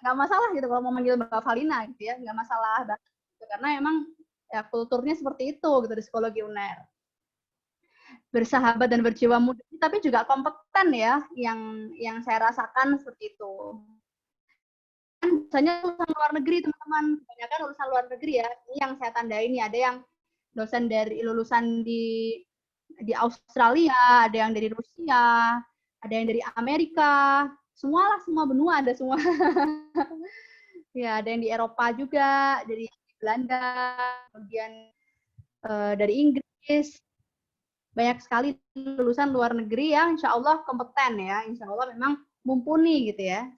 [SPEAKER 2] nggak masalah gitu kalau mau manggil Mbak Valina gitu ya, nggak masalah banget gitu. Karena emang ya kulturnya seperti itu gitu di Psikologi Unair. Bersahabat dan berjiwa muda, tapi juga kompeten ya, yang saya rasakan seperti itu. Misalnya lulusan luar negeri teman-teman, kebanyakan lulusan luar negeri ya, ini yang saya tandai ini, ada yang dosen dari lulusan di Australia, ada yang dari Rusia, ada yang dari Amerika, semua benua ada semua. Ya, ada yang di Eropa juga, dari Belanda, kemudian dari Inggris, banyak sekali lulusan luar negeri yang insya Allah kompeten ya, insya Allah memang mumpuni gitu ya.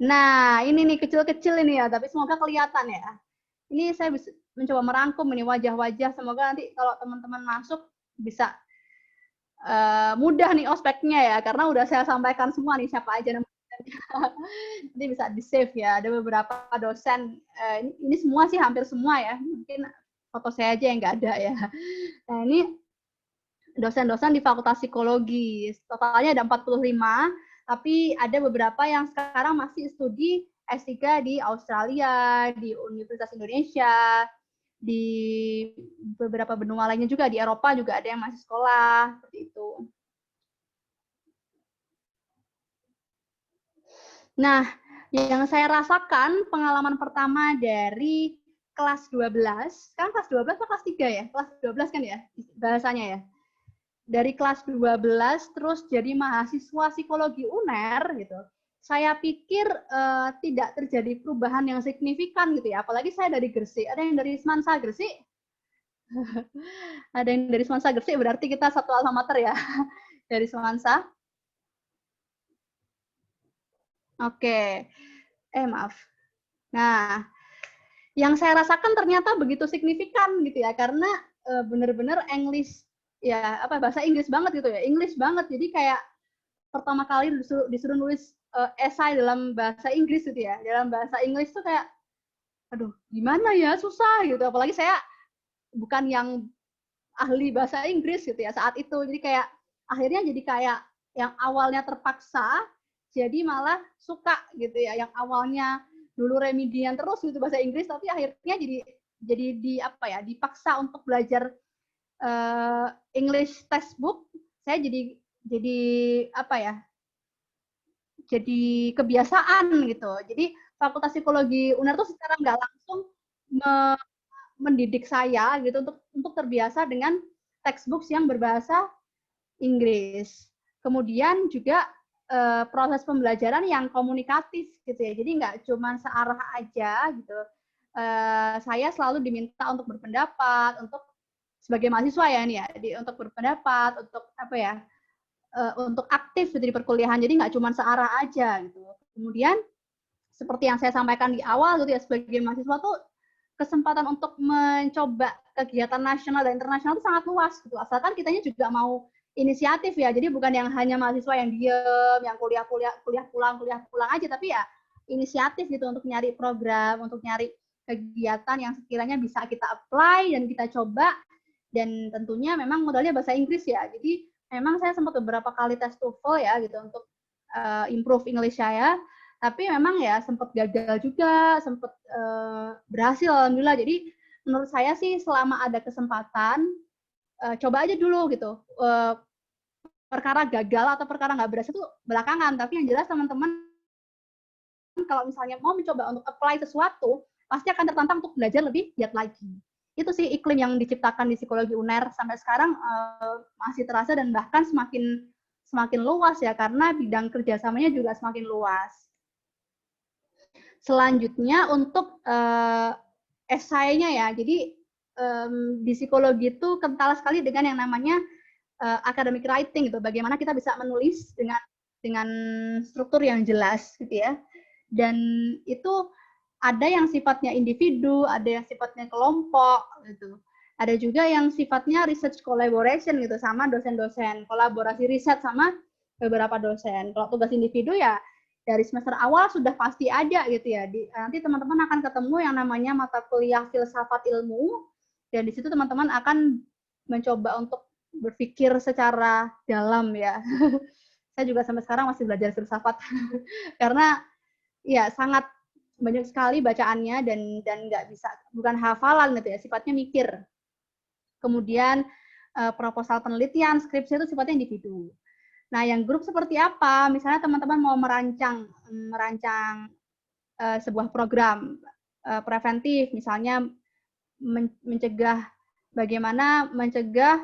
[SPEAKER 2] Nah, ini nih kecil-kecil ini ya, tapi semoga kelihatan ya. Ini saya bisa mencoba merangkum ini wajah-wajah, semoga nanti kalau teman-teman masuk bisa mudah nih ospeknya ya, karena udah saya sampaikan semua nih siapa aja namanya. Nanti bisa di-save ya, ada beberapa dosen, ini semua sih hampir semua ya, mungkin foto saya aja yang nggak ada ya. Nah, ini dosen-dosen di Fakultas Psikologi. Totalnya ada 45, tapi ada beberapa yang sekarang masih studi S3 di Australia, di Universitas Indonesia, di beberapa benua lainnya juga, di Eropa juga ada yang masih sekolah, seperti itu. Nah, yang saya rasakan pengalaman pertama dari kelas 12, kan kelas 12 atau kelas 3 ya? Kelas 12 kan ya bahasanya ya? Dari kelas 12 terus jadi mahasiswa psikologi UNER gitu. Saya pikir tidak terjadi perubahan yang signifikan gitu ya. Apalagi saya dari Gresik. Ada yang dari Semansa Gresik? Ada yang dari Semansa Gresik, berarti kita satu alma mater ya. Dari Semansa. Oke. Maaf. Nah, yang saya rasakan ternyata begitu signifikan gitu ya, karena benar-benar English ya, apa bahasa Inggris banget gitu ya, English banget. Jadi kayak pertama kali disuruh nulis esai dalam bahasa Inggris gitu ya. Dalam bahasa Inggris tuh kayak aduh, gimana ya, susah gitu. Apalagi saya bukan yang ahli bahasa Inggris gitu ya saat itu. Jadi kayak akhirnya jadi kayak yang awalnya terpaksa jadi malah suka gitu ya. Yang awalnya dulu remedian terus gitu bahasa Inggris, tapi akhirnya jadi di apa ya, dipaksa untuk belajar English textbook. Saya jadi apa ya, jadi kebiasaan gitu. Jadi Fakultas Psikologi UNER tuh secara nggak langsung mendidik saya gitu untuk terbiasa dengan textbooks yang berbahasa Inggris. Kemudian juga proses pembelajaran yang komunikatif gitu ya. Jadi nggak cuma searah aja gitu. Saya selalu diminta untuk berpendapat, untuk sebagai mahasiswa ya nih ya, untuk berpendapat, untuk apa ya, untuk aktif gitu di perkuliahan. Jadi nggak cuma searah aja gitu. Kemudian seperti yang saya sampaikan di awal gitu ya, sebagai mahasiswa tuh kesempatan untuk mencoba kegiatan nasional dan internasional itu sangat luas gitu. Asalkan kitanya juga mau inisiatif ya. Jadi bukan yang hanya mahasiswa yang diem, yang kuliah pulang aja, tapi ya inisiatif gitu untuk nyari program, untuk nyari kegiatan yang sekiranya bisa kita apply dan kita coba. Dan tentunya memang modalnya bahasa Inggris ya. Jadi memang saya sempat beberapa kali tes TOEFL ya gitu untuk improve English saya. Tapi memang ya sempat gagal juga, sempat berhasil alhamdulillah. Jadi menurut saya sih selama ada kesempatan coba aja dulu gitu. Perkara gagal atau perkara nggak berhasil itu belakangan, tapi yang jelas teman-teman kalau misalnya mau mencoba untuk apply sesuatu, pasti akan tertantang untuk belajar lebih giat lagi. Itu sih iklim yang diciptakan di psikologi UNER sampai sekarang masih terasa dan bahkan semakin luas ya, karena bidang kerjasamanya juga semakin luas. Selanjutnya untuk esainya ya, jadi di psikologi itu kental sekali dengan yang namanya academic writing gitu. Bagaimana kita bisa menulis dengan struktur yang jelas gitu ya. Dan itu ada yang sifatnya individu, ada yang sifatnya kelompok gitu. Ada juga yang sifatnya research collaboration gitu sama dosen-dosen, kolaborasi riset sama beberapa dosen. Kalau tugas individu ya dari semester awal sudah pasti ada gitu ya. Nanti teman-teman akan ketemu yang namanya mata kuliah filsafat ilmu, dan di situ teman-teman akan mencoba untuk berpikir secara dalam ya. Saya juga sampai sekarang masih belajar filsafat karena ya sangat banyak sekali bacaannya dan nggak bisa, bukan hafalan gitu ya, sifatnya mikir. Kemudian proposal penelitian, skripsi itu sifatnya individu. Nah, yang grup seperti apa? Misalnya teman-teman mau merancang sebuah program preventif, misalnya bagaimana mencegah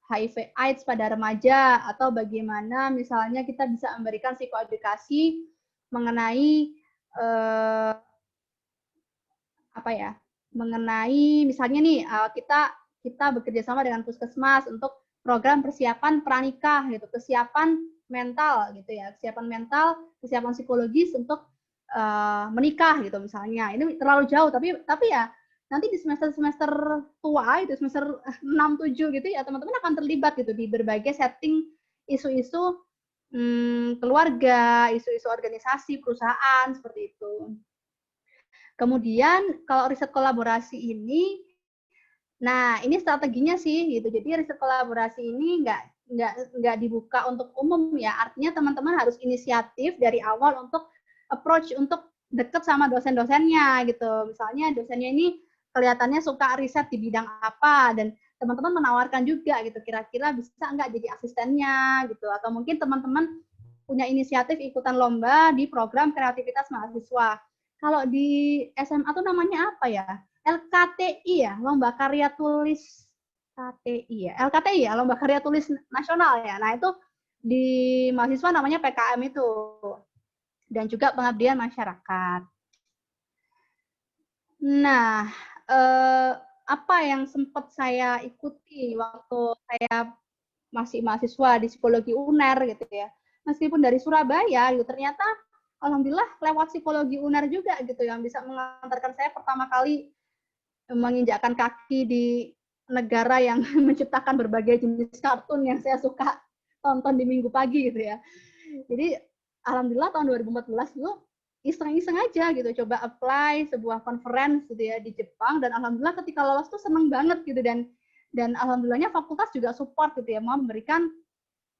[SPEAKER 2] HIV/AIDS pada remaja, atau bagaimana misalnya kita bisa memberikan psikoedukasi mengenai apa ya, mengenai misalnya nih kita bekerja sama dengan puskesmas untuk program persiapan pranikah gitu, kesiapan mental gitu ya, kesiapan mental, kesiapan psikologis untuk menikah gitu misalnya. Ini terlalu jauh tapi ya nanti di semester tua itu semester 6 7 gitu ya teman-teman akan terlibat gitu di berbagai setting isu-isu keluarga, isu-isu organisasi, perusahaan seperti itu. Kemudian kalau riset kolaborasi ini, nah ini strateginya sih gitu. Jadi riset kolaborasi ini nggak dibuka untuk umum ya. Artinya teman-teman harus inisiatif dari awal untuk approach untuk deket sama dosen-dosennya gitu. Misalnya dosennya ini kelihatannya suka riset di bidang apa dan teman-teman menawarkan juga gitu. Kira-kira bisa nggak jadi asistennya gitu. Atau mungkin teman-teman punya inisiatif ikutan lomba di program kreativitas mahasiswa. Kalau di SMA tuh namanya apa ya? LKTI ya, lomba karya tulis KTI ya, LKTI ya, lomba karya tulis nasional ya. Nah itu di mahasiswa namanya PKM itu, dan juga pengabdian masyarakat. Nah, apa yang sempat saya ikuti waktu saya masih mahasiswa di psikologi UNER gitu ya, meskipun dari Surabaya gitu, ternyata alhamdulillah lewat psikologi UNER juga gitu yang bisa mengantarkan saya pertama kali menginjakkan kaki di negara yang menciptakan berbagai jenis kartun yang saya suka tonton di minggu pagi gitu ya. Jadi alhamdulillah tahun 2014 itu iseng-iseng aja gitu, coba apply sebuah conference gitu ya di Jepang, dan alhamdulillah ketika lolos tuh seneng banget gitu, dan alhamdulillahnya fakultas juga support gitu ya, mau memberikan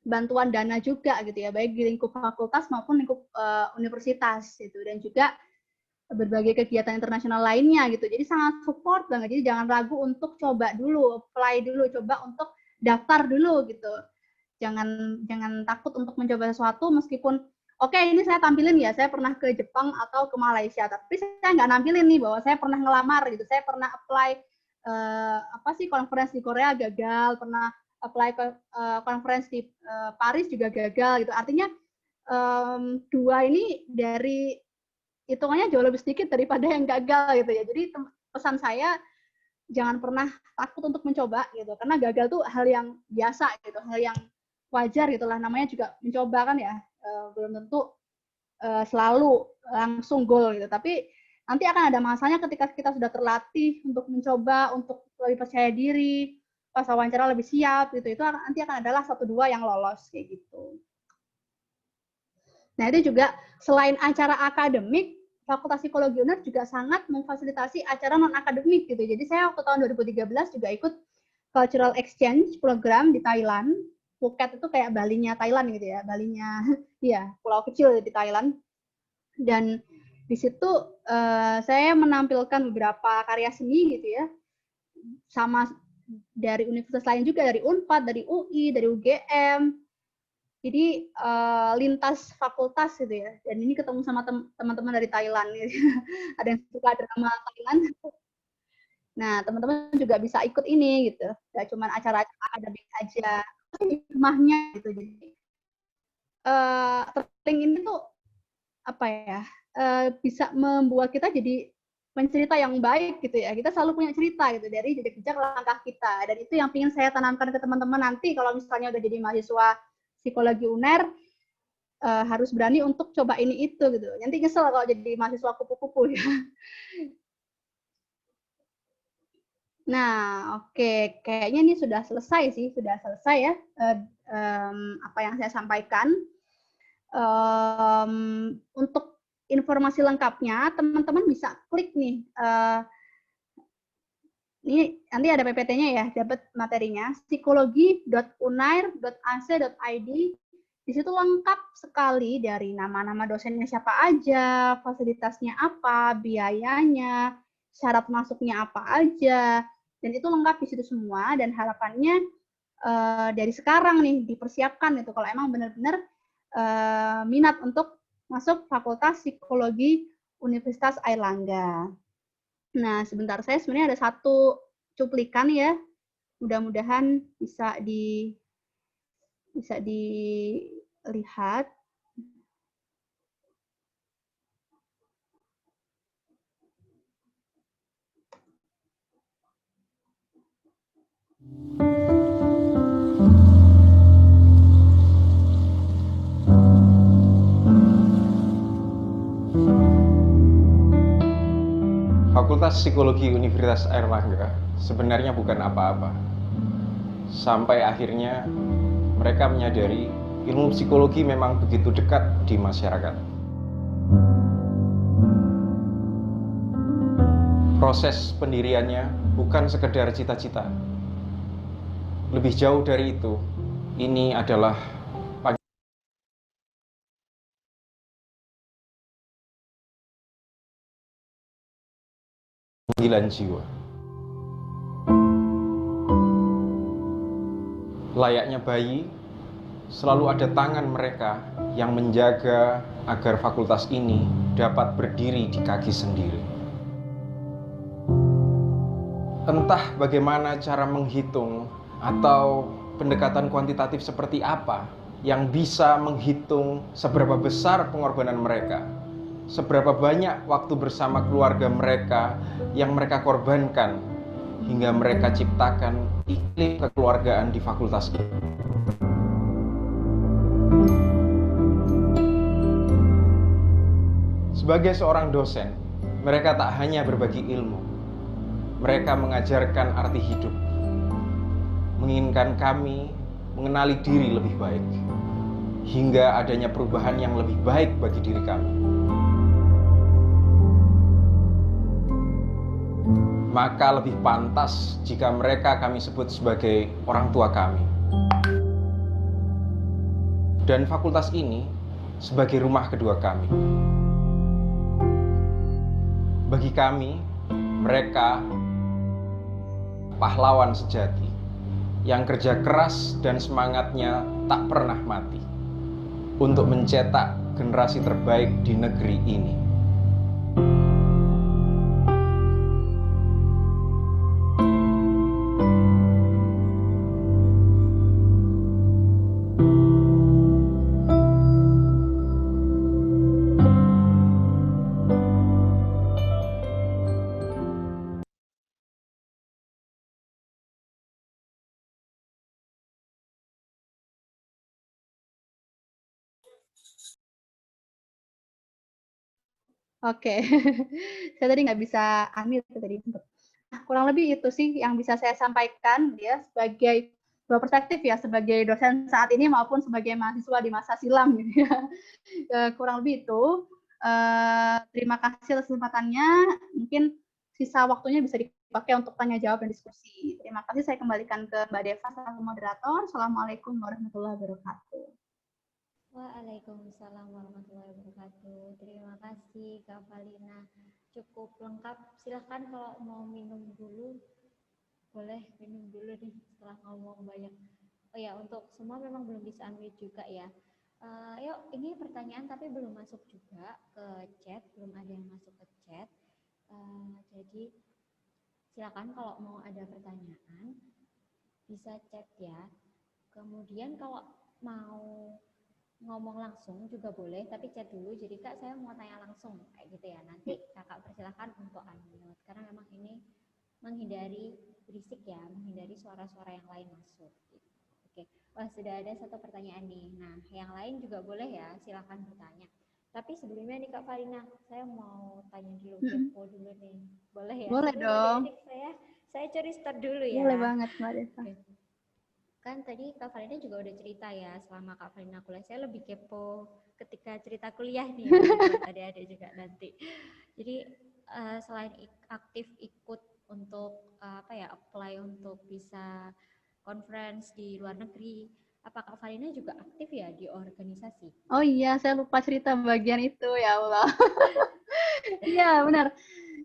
[SPEAKER 2] bantuan dana juga gitu ya, baik di lingkup fakultas maupun lingkup universitas gitu, dan juga berbagai kegiatan internasional lainnya gitu. Jadi sangat support banget. Jadi jangan ragu untuk coba dulu, apply dulu, coba untuk daftar dulu gitu. Jangan takut untuk mencoba sesuatu meskipun oke, ini saya tampilin ya, saya pernah ke Jepang atau ke Malaysia, tapi saya nggak nampilin nih bahwa saya pernah ngelamar gitu, saya pernah apply conference di Korea gagal, pernah apply conference di Paris juga gagal gitu. Artinya dua ini dari hitungannya jauh lebih sedikit daripada yang gagal gitu ya. Jadi pesan saya jangan pernah takut untuk mencoba gitu, karena gagal tuh hal yang biasa gitu, hal yang wajar gitulah, namanya juga mencoba kan ya, belum tentu selalu langsung goal gitu, tapi nanti akan ada masanya ketika kita sudah terlatih untuk mencoba, untuk lebih percaya diri, pas wawancara lebih siap gitu, itu nanti akan adalah 1-2 yang lolos kayak gitu. Nah itu juga selain acara akademik, Fakultas Psikologi UNER juga sangat memfasilitasi acara non-akademik gitu. Jadi saya waktu tahun 2013 juga ikut cultural exchange program di Thailand. Phuket itu kayak Balinya Thailand gitu ya, Balinya ya pulau kecil di Thailand. Dan di situ saya menampilkan beberapa karya seni gitu ya, sama dari universitas lain juga, dari Unpad, dari UI, dari UGM. Jadi lintas fakultas gitu ya, dan ini ketemu sama teman-teman dari Thailand gitu. Ada yang suka drama Thailand, nah teman-teman juga bisa ikut ini gitu, gak cuma acara-acara akademik aja, rumahnya gitu. Jadi traveling ini tuh apa ya, bisa membuat kita jadi pencerita yang baik gitu ya, kita selalu punya cerita gitu dari jejak-jejak langkah kita, dan itu yang ingin saya tanamkan ke teman-teman nanti kalau misalnya udah jadi mahasiswa psikologi UNER, harus berani untuk coba ini itu gitu. Nanti nyesel kalau jadi mahasiswa kupu-kupu ya. Nah, oke, kayaknya ini sudah selesai sih, sudah selesai ya apa yang saya sampaikan. Untuk informasi lengkapnya, teman-teman bisa klik nih. Ini nanti ada PPT-nya ya, dapat materinya, psikologi.unair.ac.id. Di situ lengkap sekali dari nama-nama dosennya siapa aja, fasilitasnya apa, biayanya, syarat masuknya apa aja, dan itu lengkap di situ semua. Dan harapannya dari sekarang nih dipersiapkan itu kalau emang benar-benar minat untuk masuk Fakultas Psikologi Universitas Airlangga. Nah, sebentar, saya sebenarnya ada satu cuplikan ya, mudah-mudahan bisa dilihat.
[SPEAKER 3] Fakultas Psikologi Universitas Airlangga sebenarnya bukan apa-apa. Sampai akhirnya mereka menyadari ilmu psikologi memang begitu dekat di masyarakat. Proses pendiriannya bukan sekedar cita-cita. Lebih jauh dari itu, ini adalah panggilan jiwa. Layaknya bayi, selalu ada tangan mereka yang menjaga agar fakultas ini dapat berdiri di kaki sendiri. Entah bagaimana cara menghitung atau pendekatan kuantitatif seperti apa yang bisa menghitung seberapa besar pengorbanan mereka, seberapa banyak waktu bersama keluarga mereka yang mereka korbankan hingga mereka ciptakan iklim kekeluargaan di fakultas ini. Sebagai seorang dosen, mereka tak hanya berbagi ilmu, mereka mengajarkan arti hidup, menginginkan kami mengenali diri lebih baik, hingga adanya perubahan yang lebih baik bagi diri kami. Maka lebih pantas jika mereka kami sebut sebagai orang tua kami. Dan fakultas ini sebagai rumah kedua kami. Bagi kami, mereka pahlawan sejati yang kerja keras dan semangatnya tak pernah mati untuk mencetak generasi terbaik di negeri ini.
[SPEAKER 2] Oke, saya tadi nggak bisa unmute tadi. Nah, kurang lebih itu sih yang bisa saya sampaikan ya sebagai dua perspektif ya, sebagai dosen saat ini maupun sebagai mahasiswa di masa silam gitu ya. Kurang lebih itu. Terima kasih atas kesempatannya. Mungkin sisa waktunya bisa dipakai untuk tanya jawab dan diskusi. Terima kasih, saya kembalikan ke Mbak Deva selaku moderator. Assalamualaikum warahmatullahi wabarakatuh.
[SPEAKER 1] Waalaikumsalam warahmatullahi wabarakatuh. Terima kasih Kak Valina. Cukup lengkap. Silahkan kalau mau minum dulu, boleh minum dulu nih setelah ngomong banyak. Oh ya, untuk semua memang belum bisa unmute juga ya. Yuk, ini pertanyaan tapi belum masuk juga ke chat, belum ada yang masuk ke chat. Jadi silakan kalau mau ada pertanyaan bisa chat ya. Kemudian kalau mau ngomong langsung juga boleh, tapi chat dulu. Jadi Kak, saya mau tanya langsung kayak gitu ya. Nanti Kakak persilahkan untuk unmute karena memang ini menghindari berisik ya, menghindari suara-suara yang lain masuk. Oke, wah sudah ada satu pertanyaan nih. Nah, yang lain juga boleh ya, silahkan bertanya. Tapi sebelumnya nih Kak Valina, saya mau tanya dulu, kepo dulu nih. Boleh ya?
[SPEAKER 2] Boleh
[SPEAKER 1] Sebelum
[SPEAKER 2] dong.
[SPEAKER 1] adik-adik saya curi start dulu ya.
[SPEAKER 2] Boleh banget Mbak Deva.
[SPEAKER 1] Oke. Kan tadi Kak Valina juga udah cerita ya, selama Kak Valina kuliah, saya lebih kepo ketika cerita kuliah nih buat adik-adik juga nanti. Jadi selain aktif ikut untuk apply untuk bisa conference di luar negeri, apa Kak Valina juga aktif ya di organisasi?
[SPEAKER 2] Oh iya, saya lupa cerita bagian itu, ya Allah. Iya, benar.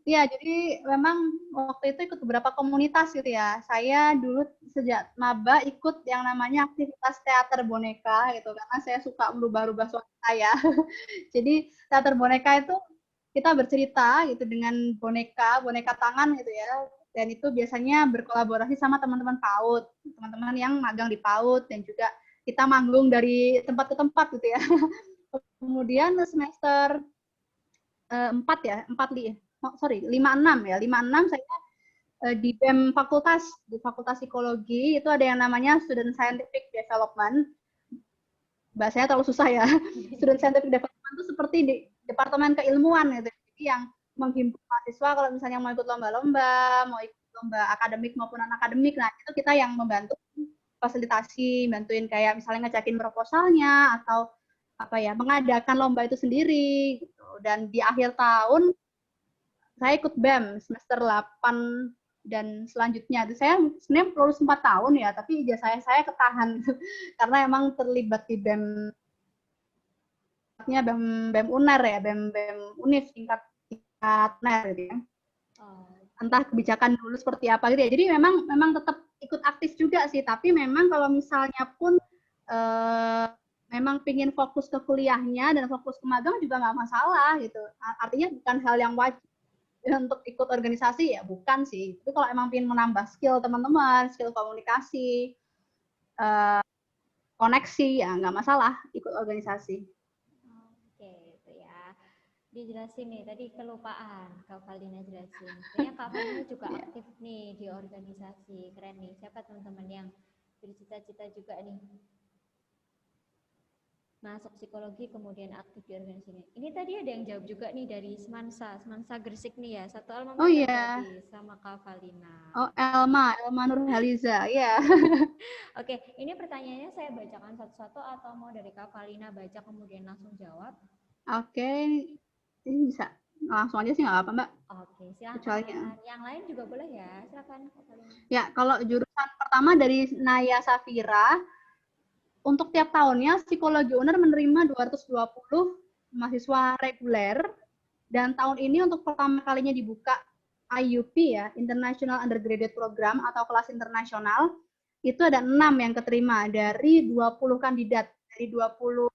[SPEAKER 2] Iya, jadi memang waktu itu ikut beberapa komunitas gitu ya. Saya dulu sejak maba ikut yang namanya aktivitas teater boneka gitu, karena saya suka merubah-rubah suara saya. Jadi teater boneka itu kita bercerita gitu dengan boneka tangan gitu ya. Dan itu biasanya berkolaborasi sama teman-teman PAUD, teman-teman yang magang di PAUD, dan juga kita manggung dari tempat ke tempat gitu ya. Kemudian semester 4 ya, 5-6 ya. 5-6 saya di di Fakultas Psikologi itu ada yang namanya Student Scientific Development. Bahasanya terlalu susah ya. Student Scientific Development itu seperti di departemen keilmuan gitu. Jadi yang menghimpun mahasiswa kalau misalnya mau ikut lomba-lomba, mau ikut lomba akademik maupun non-akademik, nah itu kita yang membantu fasilitasi, bantuin kayak misalnya ngecekin proposalnya atau apa ya, mengadakan lomba itu sendiri gitu. Dan di akhir tahun saya ikut BEM semester 8 dan selanjutnya. Saya sebenarnya lulus 4 tahun ya, tapi ijazah saya ketahan karena emang terlibat di BEM BEM UNER ya, BEM UNIF tingkat UNER gitu ya. Entah kebijakan dulu seperti apa gitu ya. Jadi memang tetap ikut aktif juga sih, tapi memang kalau misalnya pun memang pingin fokus ke kuliahnya dan fokus ke magang juga nggak masalah gitu. Artinya bukan hal yang wajib untuk ikut organisasi ya, bukan sih. Tapi kalau emang pingin menambah skill teman-teman, skill komunikasi, koneksi ya nggak masalah ikut organisasi.
[SPEAKER 1] Oke, itu ya. Dijelasin nih, tadi kelupaan Kak Valina jelasin. Kayaknya Kak Valina juga aktif nih di organisasi, keren nih. Siapa teman-teman yang bercita-cita juga nih masuk psikologi kemudian aktif di organisasi. Ini tadi ada yang jawab juga nih dari Semansa Gresik nih ya. Satu alma mater berarti sama Kak Valina.
[SPEAKER 2] Oh, Elma Nurhaliza, ya.
[SPEAKER 1] Oke, ini pertanyaannya saya bacakan satu-satu atau mau dari Kak Valina baca kemudian langsung jawab?
[SPEAKER 2] Oke, ini bisa langsung aja sih nggak apa-apa Mbak.
[SPEAKER 1] Oke, silakan. Yang lain juga boleh ya, silakan Kak Valina.
[SPEAKER 2] Ya, kalau jurusan pertama dari Naya Safira, untuk tiap tahunnya psikologi UNER menerima 220 mahasiswa reguler, dan tahun ini untuk pertama kalinya dibuka IUP ya, International Undergraduate Program atau kelas internasional, itu ada 6 yang keterima dari 20 kandidat. Dari 20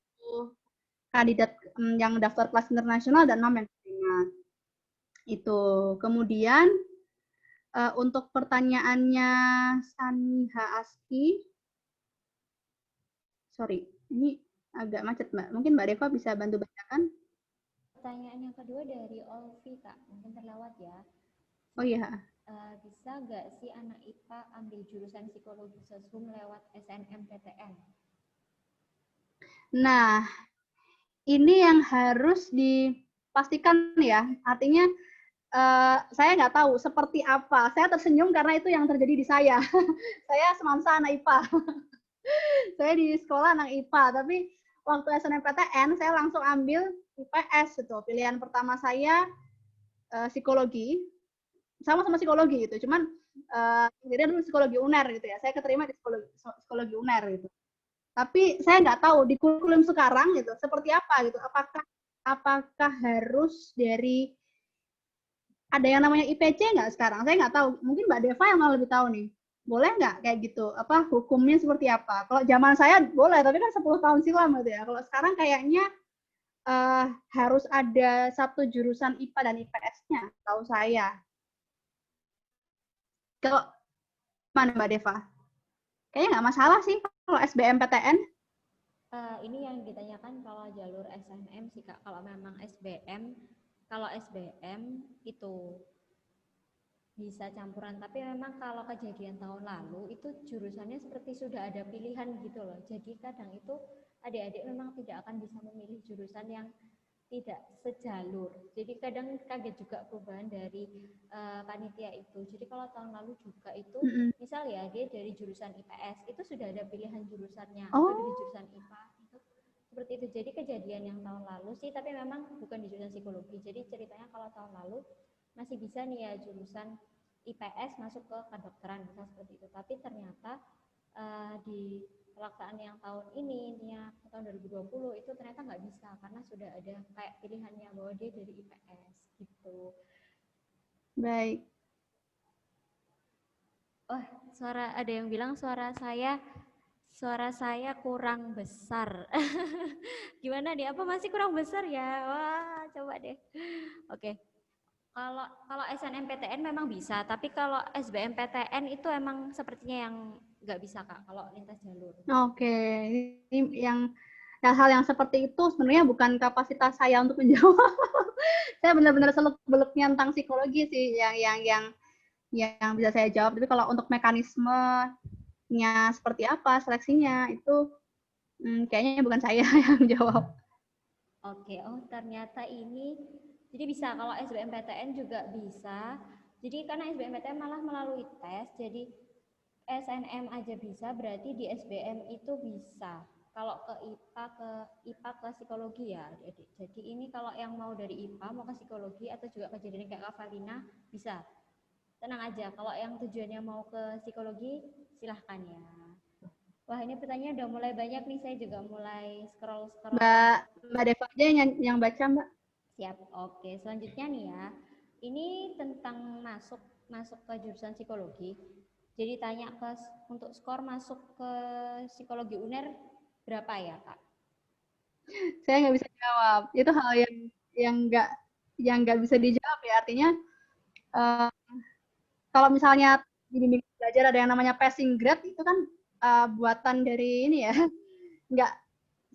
[SPEAKER 2] kandidat yang daftar kelas internasional dan 6 yang keterima. Itu. Kemudian untuk pertanyaannya Saniha Aski, sorry, ini agak macet Mbak. Mungkin Mbak Deva bisa bantu bacakan?
[SPEAKER 1] Pertanyaan yang kedua dari Olvi Kak, mungkin terlewat ya.
[SPEAKER 2] Oh iya.
[SPEAKER 1] Bisa nggak sih anak IPA ambil jurusan psikologi sosum lewat SNMPTN?
[SPEAKER 2] Nah, ini yang harus dipastikan ya. Artinya saya nggak tahu seperti apa. Saya tersenyum karena itu yang terjadi di saya. Saya semansa anak IPA. Saya di sekolah anak IPA, tapi waktu SNMPTN saya langsung ambil IPS itu. Pilihan pertama saya psikologi, sama-sama psikologi gitu. Cuman akhirnya dulu psikologi UNER gitu ya. Saya keterima di psikologi UNER gitu. Tapi saya nggak tahu di kurikulum sekarang gitu seperti apa gitu. Apakah harus dari ada yang namanya IPC nggak sekarang? Saya nggak tahu. Mungkin Mbak Deva yang mau lebih tahu nih. Boleh nggak kayak gitu? Apa hukumnya seperti apa? Kalau zaman saya boleh, tapi kan 10 tahun silam gitu ya. Kalau sekarang kayaknya harus ada satu jurusan IPA dan IPS-nya, tahu saya. Kalau mana Mbak Deva? Kayaknya nggak masalah sih kalau SBMPTN.
[SPEAKER 1] Ini yang ditanyakan kalau jalur SNM sih Kak. Kalau memang SBM, kalau SBM itu bisa campuran, tapi memang kalau kejadian tahun lalu itu jurusannya seperti sudah ada pilihan gitu loh. Jadi kadang itu adik-adik memang tidak akan bisa memilih jurusan yang tidak sejalur. Jadi kadang kaget juga perubahan dari panitia itu. Jadi kalau tahun lalu juga itu, misal ya dia dari jurusan IPS itu sudah ada pilihan jurusannya, atau dari jurusan IPA itu seperti itu. Jadi kejadian yang tahun lalu sih, tapi memang bukan di jurusan psikologi. Jadi ceritanya kalau tahun lalu masih bisa nih ya jurusan IPS masuk ke kedokteran bisa seperti itu. Tapi ternyata di pelaksanaan yang tahun ini, tahun 2020 itu ternyata nggak bisa karena sudah ada kayak pilihannya bahwa dia dari IPS gitu.
[SPEAKER 2] Baik.
[SPEAKER 1] Oh, ada yang bilang suara saya kurang besar. Gimana nih? Apa masih kurang besar ya? Wah, coba deh. Oke. Kalau SNMPTN memang bisa, tapi kalau SBMPTN itu emang sepertinya yang nggak bisa Kak, kalau lintas jalur.
[SPEAKER 2] Oke, ini yang hal-hal yang seperti itu sebenarnya bukan kapasitas saya untuk menjawab. Saya benar-benar seluk-beluknya tentang psikologi sih, yang yang bisa saya jawab. Tapi kalau untuk mekanismenya seperti apa seleksinya itu kayaknya bukan saya yang jawab.
[SPEAKER 1] Oke, oh ternyata ini, jadi bisa kalau SBMPTN juga bisa. Jadi karena SBMPTN malah melalui tes, jadi SNM aja bisa, berarti di SBM itu bisa. Kalau ke IPA ke psikologi ya. Jadi ini kalau yang mau dari IPA mau ke psikologi atau juga kejadian kayak Kak Valina bisa. Tenang aja, kalau yang tujuannya mau ke psikologi silahkan ya. Wah, ini pertanyaan udah mulai banyak nih, saya juga mulai scroll-scroll.
[SPEAKER 2] Mbak Deva aja yang baca, Mbak.
[SPEAKER 1] Siap, oke. Selanjutnya nih ya, ini tentang masuk ke jurusan psikologi. Jadi tanya untuk skor masuk ke psikologi UNER berapa ya, Kak?
[SPEAKER 2] Saya nggak bisa jawab. Itu hal yang nggak bisa dijawab ya. Artinya kalau misalnya di bimbing belajar ada yang namanya passing grade, itu kan buatan dari ini ya.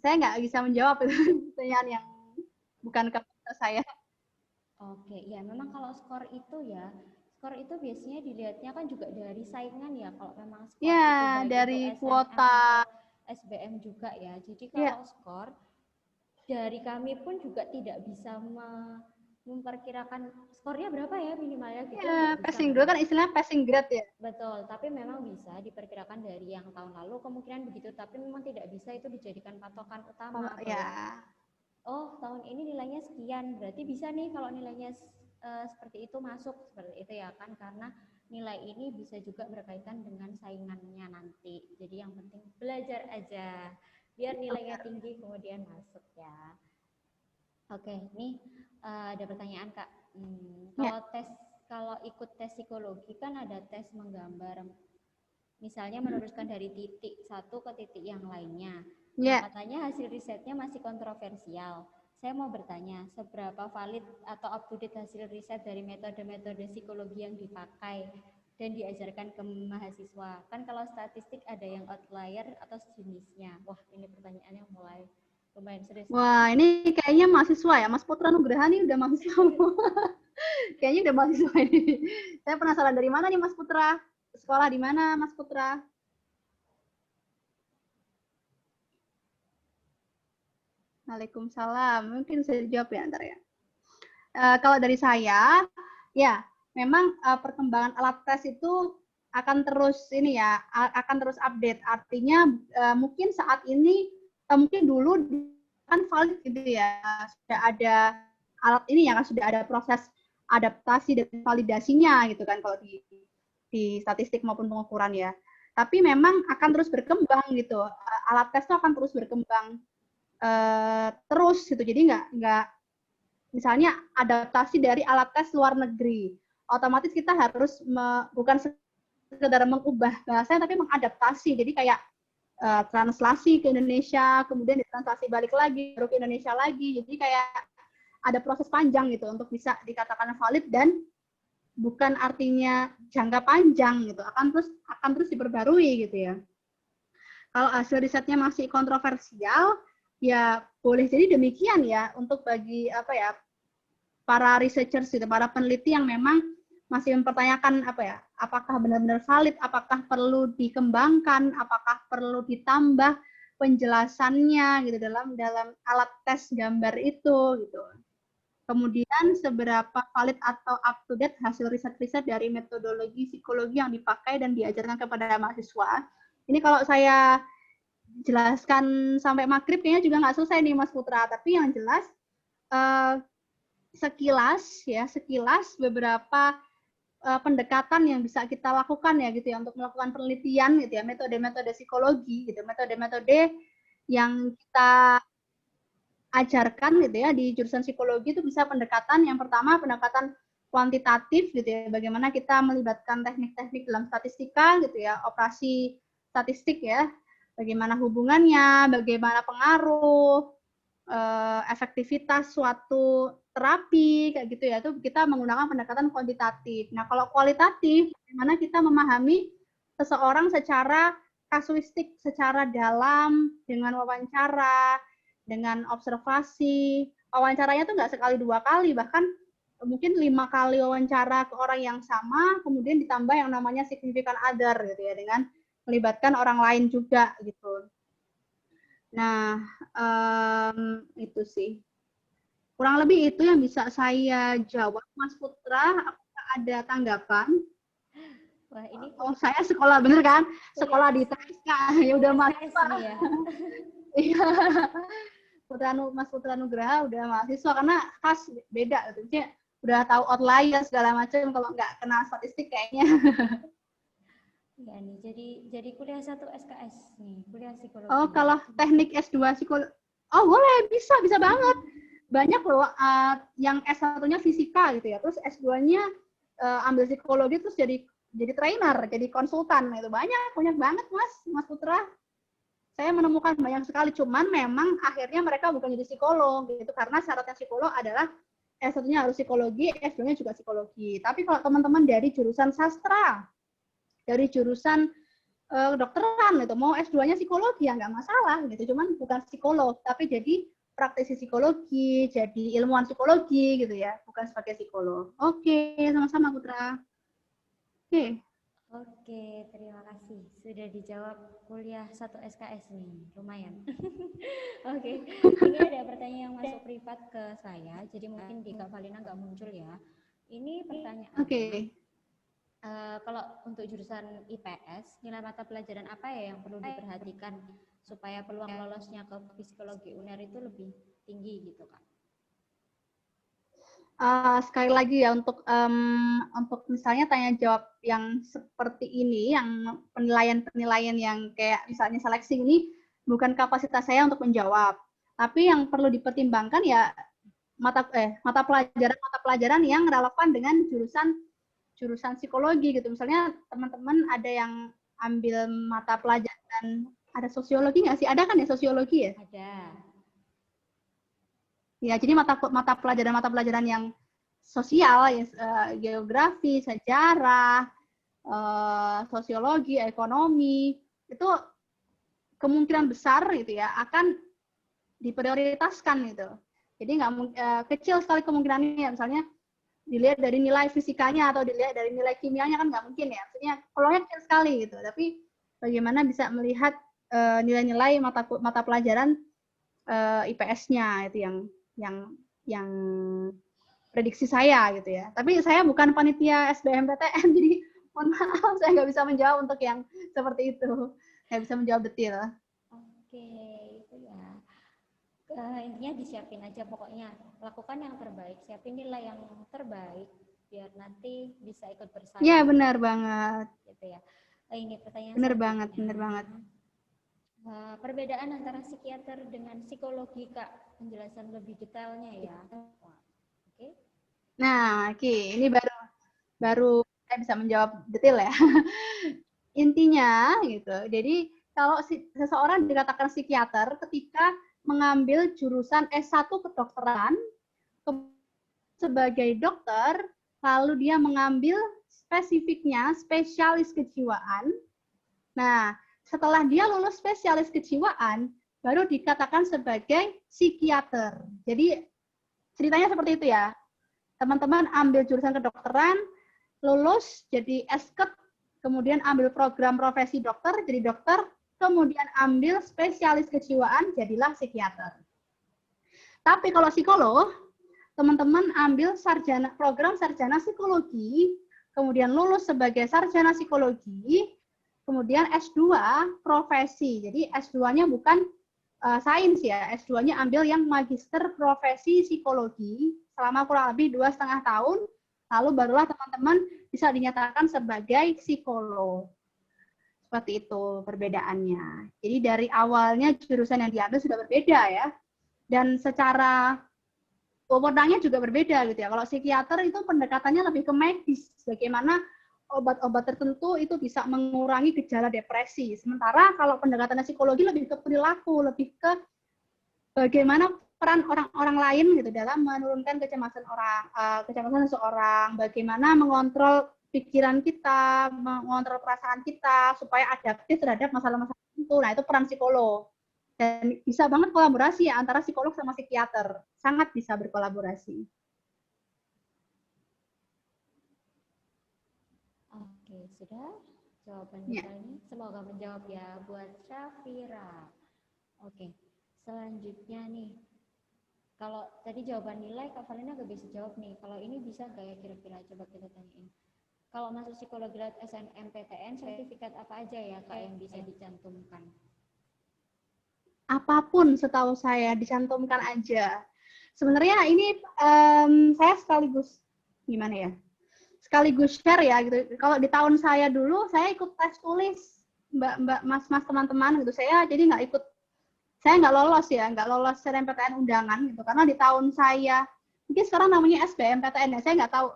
[SPEAKER 2] Saya nggak bisa menjawab itu pertanyaan yang bukan kapasitas saya.
[SPEAKER 1] Oke, ya memang kalau skor itu biasanya dilihatnya kan juga dari saingan ya. Kalau memang skor
[SPEAKER 2] Ya,
[SPEAKER 1] itu baik
[SPEAKER 2] dari
[SPEAKER 1] itu SNM
[SPEAKER 2] kuota.
[SPEAKER 1] atau SBM juga ya. Jadi
[SPEAKER 2] Ya.
[SPEAKER 1] kalau skor dari kami pun juga tidak bisa memperkirakan skornya berapa ya minimalnya gitu.
[SPEAKER 2] Ya,
[SPEAKER 1] Nggak bisa
[SPEAKER 2] passing
[SPEAKER 1] memang.
[SPEAKER 2] grade kan istilahnya passing grade ya.
[SPEAKER 1] Betul, tapi memang bisa diperkirakan dari yang tahun lalu kemungkinan begitu, tapi memang tidak bisa itu dijadikan patokan utama
[SPEAKER 2] Oh,
[SPEAKER 1] bahwa
[SPEAKER 2] ya.
[SPEAKER 1] oh tahun ini nilainya sekian, berarti bisa nih kalau nilainya seperti itu masuk, seperti itu ya kan, karena nilai ini bisa juga berkaitan dengan saingannya nanti. Jadi yang penting belajar aja biar nilainya tinggi kemudian masuk ya. Oke, nih ada pertanyaan Kak. Kalau ikut tes psikologi kan ada tes menggambar, misalnya meneruskan dari titik satu ke titik yang lainnya. Nah, katanya hasil risetnya masih kontroversial. Saya mau bertanya, seberapa valid atau up to date hasil riset dari metode-metode psikologi yang dipakai dan diajarkan ke mahasiswa? Kan kalau statistik ada yang outlier atau sejenisnya. Wah, ini pertanyaannya mulai lumayan serius.
[SPEAKER 2] Wah, ini kayaknya mahasiswa ya. Mas Putra Nugraha nih udah mahasiswa. Kayaknya udah mahasiswa ini. Saya penasaran dari mana nih Mas Putra? Sekolah di mana Mas Putra? Waalaikumsalam. Mungkin bisa dijawab ya ntar ya. Kalau dari saya, ya memang perkembangan alat tes itu akan terus ini ya, akan terus update. Artinya mungkin saat ini, mungkin dulu kan valid gitu ya, sudah ada alat ini ya, kan sudah ada proses adaptasi dan validasinya gitu kan kalau di statistik maupun pengukuran ya. Tapi memang akan terus berkembang gitu, alat tes itu akan terus berkembang terus gitu. Jadi nggak misalnya adaptasi dari alat tes luar negeri, otomatis kita harus bukan sekedar mengubah bahasanya tapi mengadaptasi. Jadi kayak translasi ke Indonesia, kemudian ditranslasi balik lagi, baru ke Indonesia lagi. Jadi kayak ada proses panjang gitu untuk bisa dikatakan valid dan bukan artinya jangka panjang gitu, akan terus diperbarui gitu ya. Kalau hasil risetnya masih kontroversial, ya boleh jadi demikian ya untuk bagi para researchers gitu, para peneliti yang memang masih mempertanyakan apakah benar-benar valid, apakah perlu dikembangkan, apakah perlu ditambah penjelasannya gitu dalam alat tes gambar itu gitu. Kemudian seberapa valid atau up to date hasil riset-riset dari metodologi psikologi yang dipakai dan diajarkan kepada mahasiswa. Ini kalau saya jelaskan sampai maghrib kayaknya juga nggak selesai nih Mas Putra, tapi yang jelas sekilas beberapa pendekatan yang bisa kita lakukan ya gitu ya untuk melakukan penelitian gitu ya, metode-metode psikologi gitu, metode-metode yang kita ajarkan gitu ya di jurusan psikologi itu bisa pendekatan yang pertama pendekatan kuantitatif gitu ya, bagaimana kita melibatkan teknik-teknik dalam statistika gitu ya, operasi statistik ya, bagaimana hubungannya, bagaimana pengaruh, efektivitas suatu terapi kayak gitu ya, itu kita menggunakan pendekatan kuantitatif. Nah, kalau kualitatif, bagaimana kita memahami seseorang secara kasuistik, secara dalam dengan wawancara, dengan observasi. Wawancaranya tuh nggak sekali dua kali, bahkan mungkin 5 kali wawancara ke orang yang sama, kemudian ditambah yang namanya significant other gitu ya, dengan melibatkan orang lain juga gitu. Nah, itu sih. Kurang lebih itu yang bisa saya jawab, Mas Putra. Apakah ada tanggapan?
[SPEAKER 1] Wah, ini
[SPEAKER 2] Oh, saya sekolah bener kan? Sekolah di TSK, ya udah
[SPEAKER 1] SKS
[SPEAKER 2] mahasiswa.
[SPEAKER 1] nih ya.
[SPEAKER 2] Iya. Mas Putra Nugraha udah mahasiswa karena khas beda gitu. Dia udah tahu outlier segala macam, kalau nggak kenal statistik kayaknya.
[SPEAKER 1] Iya nih, jadi kuliah 1 SKS nih, kuliah psikologi.
[SPEAKER 2] Oh, kalau teknik S2 psikologi. Oh, boleh, bisa banget. Banyak loh yang S1-nya fisika gitu ya. Terus S2-nya ambil psikologi terus jadi trainer, jadi konsultan. Itu banyak banget Mas Putra. Saya menemukan banyak sekali, cuman memang akhirnya mereka bukan jadi psikolog gitu karena syaratnya psikolog adalah S1-nya harus psikologi, S2-nya juga psikologi. Tapi kalau teman-teman dari jurusan sastra, dari jurusan kedokteran gitu, mau S2-nya psikologi ya nggak masalah gitu, cuman bukan psikolog, tapi jadi praktisi psikologi, jadi ilmuwan psikologi gitu ya, bukan sebagai psikolog. Oke, sama-sama Putra. Oke.
[SPEAKER 1] Oke, terima kasih. Sudah dijawab kuliah 1 SKS nih, lumayan. Oke, ini ada pertanyaan yang masuk privat ke saya, jadi mungkin di Kak Valina nggak muncul ya. Ini pertanyaannya.
[SPEAKER 2] Oke.
[SPEAKER 1] Kalau untuk jurusan IPS, nilai mata pelajaran apa ya yang perlu diperhatikan supaya peluang lolosnya ke psikologi UNER itu lebih tinggi gitu Kak?
[SPEAKER 2] Sekali lagi ya untuk misalnya tanya jawab yang seperti ini, yang penilaian yang kayak misalnya seleksi ini bukan kapasitas saya untuk menjawab, tapi yang perlu dipertimbangkan ya mata pelajaran yang relevan dengan jurusan psikologi gitu. Misalnya teman-teman ada yang ambil mata pelajaran, ada sosiologi nggak sih? Ada kan ya sosiologi ya?
[SPEAKER 1] Ada.
[SPEAKER 2] Ya, jadi mata pelajaran yang sosial, ya, geografi, sejarah, sosiologi, ekonomi, itu kemungkinan besar gitu ya akan diprioritaskan gitu. Jadi nggak kecil sekali kemungkinannya, misalnya dilihat dari nilai fisikanya atau dilihat dari nilai kimianya kan nggak mungkin ya. Maksudnya peluangnya kecil sekali gitu. Tapi bagaimana bisa melihat nilai-nilai mata pelajaran IPS-nya itu yang prediksi saya gitu ya. Tapi saya bukan panitia SBMPTN, jadi mohon maaf saya nggak bisa menjawab untuk yang seperti itu. Nggak bisa menjawab detail.
[SPEAKER 1] Oke, itu ya. Intinya disiapin aja pokoknya. Lakukan yang terbaik, siapin nilai yang terbaik biar nanti bisa ikut bersaing.
[SPEAKER 2] Iya, benar banget.
[SPEAKER 1] Gitu ya. Ini pertanyaan
[SPEAKER 2] benar banget.
[SPEAKER 1] Perbedaan antara psikiater dengan psikologi Kak, penjelasan lebih detailnya ya. Oke.
[SPEAKER 2] Nah, ini baru saya bisa menjawab detail ya. Intinya gitu. Jadi kalau seseorang dikatakan psikiater ketika mengambil jurusan S1 kedokteran sebagai dokter, lalu dia mengambil spesifiknya spesialis kejiwaan. Nah, setelah dia lulus spesialis kejiwaan, baru dikatakan sebagai psikiater. Jadi ceritanya seperti itu ya. Teman-teman ambil jurusan kedokteran, lulus jadi esket, kemudian ambil program profesi dokter, jadi dokter, kemudian ambil spesialis kejiwaan, jadilah psikiater. Tapi kalau psikolog, teman-teman ambil program sarjana psikologi, kemudian lulus sebagai sarjana psikologi, kemudian S2 profesi. Jadi S2-nya bukan sains ya, S2-nya ambil yang magister profesi psikologi selama kurang lebih 2,5 tahun, lalu barulah teman-teman bisa dinyatakan sebagai psikolog. Seperti itu perbedaannya. Jadi dari awalnya jurusan yang diambil sudah berbeda ya. Dan secara wewenangnya juga berbeda gitu ya. Kalau psikiater itu pendekatannya lebih ke medis, bagaimana obat-obat tertentu itu bisa mengurangi gejala depresi. Sementara kalau pendekatannya psikologi lebih ke perilaku, lebih ke bagaimana peran orang-orang lain gitu dalam menurunkan kecemasan seseorang, bagaimana mengontrol pikiran kita, mengontrol perasaan kita supaya adaptif terhadap masalah-masalah tertentu. Nah, itu peran psikolog. Dan bisa banget kolaborasi ya antara psikolog sama psikiater. Sangat bisa berkolaborasi.
[SPEAKER 1] Oke, sudah jawaban
[SPEAKER 2] Ya.
[SPEAKER 1] kita ini semoga menjawab ya buat Syafira. Oke, selanjutnya nih, kalau tadi jawaban nilai Kak Valina gak bisa jawab nih, kalau ini bisa gak ya kira-kira, coba kita tanyain. Kalau masuk psikologi lewat SNMPTN, sertifikat apa aja ya Kak yang bisa dicantumkan?
[SPEAKER 2] Apapun setahu saya dicantumkan aja. Sebenarnya ini saya sekaligus gimana ya? Sekaligus share ya gitu. Kalau di tahun saya dulu saya ikut tes tulis Mbak Mas teman-teman gitu. Saya jadi saya nggak lolos SNMPTN undangan gitu karena di tahun saya mungkin sekarang namanya SBMPTN ya, saya nggak tahu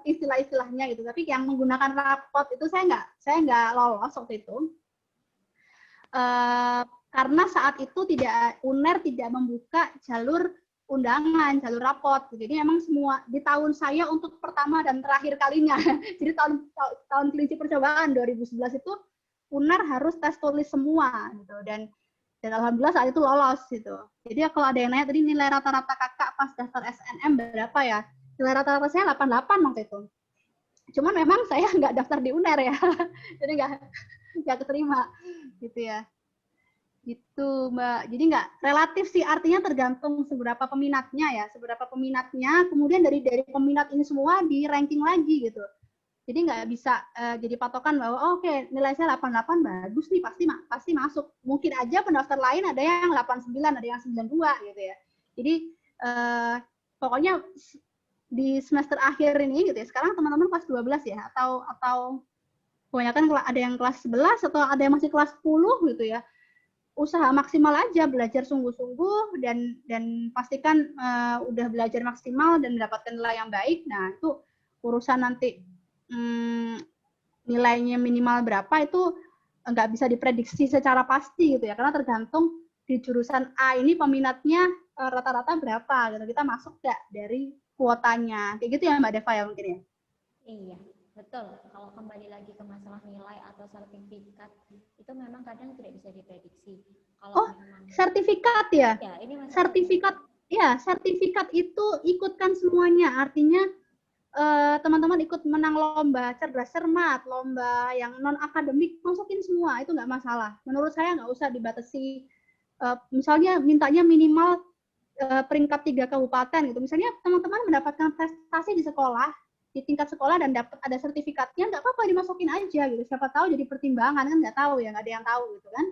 [SPEAKER 2] istilah-istilahnya gitu, tapi yang menggunakan rapot itu saya nggak lolos waktu itu. Karena saat itu UNER tidak membuka jalur undangan, jalur rapot. Jadi memang semua di tahun saya untuk pertama dan terakhir kalinya. Jadi tahun kelinci percobaan 2011 itu UNER harus tes tulis semua gitu, dan alhamdulillah saat itu lolos gitu. Jadi kalau ada yang nanya tadi nilai rata-rata kakak pas daftar SNM berapa ya? Nilai rata-rata saya 88 waktu itu. Cuman memang saya nggak daftar di UNER ya, jadi nggak keterima gitu ya. Gitu Mbak, jadi nggak relatif sih, artinya tergantung seberapa peminatnya, kemudian dari peminat ini semua di ranking lagi gitu. Jadi nggak bisa jadi patokan bahwa oke, nilai saya 88 bagus nih, pasti masuk. Mungkin aja pendaftar lain ada yang 89, ada yang 92 gitu ya. Jadi pokoknya di semester akhir ini gitu ya, sekarang teman-teman kelas 12 ya, atau kebanyakan ada yang kelas 11 atau ada yang masih kelas 10 gitu ya. Usaha maksimal aja, belajar sungguh-sungguh dan pastikan udah belajar maksimal dan mendapatkan nilai yang baik. Nah, itu urusan nanti nilainya minimal berapa itu nggak bisa diprediksi secara pasti gitu ya, karena tergantung di jurusan A ini peminatnya rata-rata berapa gitu, kita masuk nggak dari kuotanya, kayak gitu ya Mbak Deva ya mungkin ya.
[SPEAKER 1] Iya, betul. Kalau kembali lagi ke masalah nilai atau sertifikat, itu memang kadang tidak bisa diprediksi. Kalau memang
[SPEAKER 2] sertifikat ya?
[SPEAKER 1] Ya, ini
[SPEAKER 2] sertifikat itu ikutkan semuanya, artinya teman-teman ikut menang lomba cerdas cermat, lomba yang non akademik, masukin semua, itu nggak masalah. Menurut saya nggak usah dibatasi. Misalnya mintanya minimal peringkat 3 kabupaten gitu. Misalnya teman-teman mendapatkan prestasi di sekolah, di tingkat sekolah dan dapat ada sertifikatnya, nggak apa-apa dimasukin aja gitu. Siapa tahu jadi pertimbangan, kan nggak tahu ya, nggak ada yang tahu gitu kan.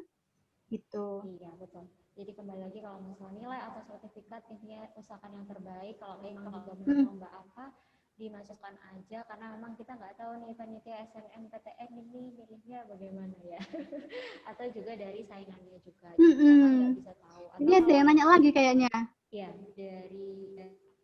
[SPEAKER 2] Gitu.
[SPEAKER 1] Iya, betul. Jadi kembali lagi kalau misalnya nilai atau sertifikat, intinya usahakan yang terbaik. Kalau memang juga menang lomba apa, dimasukkan aja, karena memang kita nggak tahu nih panitia SNMPTN ini milihnya bagaimana ya. Atau juga dari saingannya juga. Kita kan nggak bisa tahu.
[SPEAKER 2] Ini ada yang nanya lagi kayaknya.
[SPEAKER 1] Iya, dari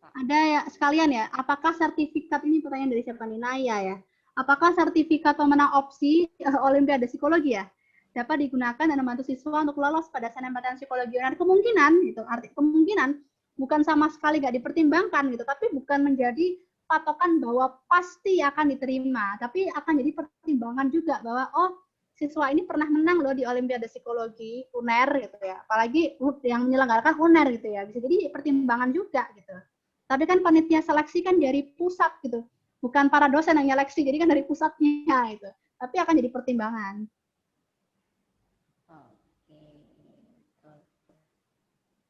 [SPEAKER 2] ada ya sekalian ya, apakah sertifikat ini, pertanyaan dari siapa nih, Naya ya, apakah sertifikat pemenang opsi Olimpiade Psikologi ya dapat digunakan dan membantu siswa untuk lolos pada SNMPTN Psikologi UNER? Kemungkinan gitu, arti kemungkinan, bukan sama sekali nggak dipertimbangkan gitu, tapi bukan menjadi patokan bahwa pasti akan diterima, tapi akan jadi pertimbangan juga bahwa siswa ini pernah menang loh di Olimpiade Psikologi UNER gitu ya, apalagi yang menyelenggarakan UNER gitu ya, bisa jadi pertimbangan juga gitu. Tapi kan panitia seleksi kan dari pusat gitu, bukan para dosen yang seleksi, jadi kan dari pusatnya gitu. Tapi akan jadi pertimbangan.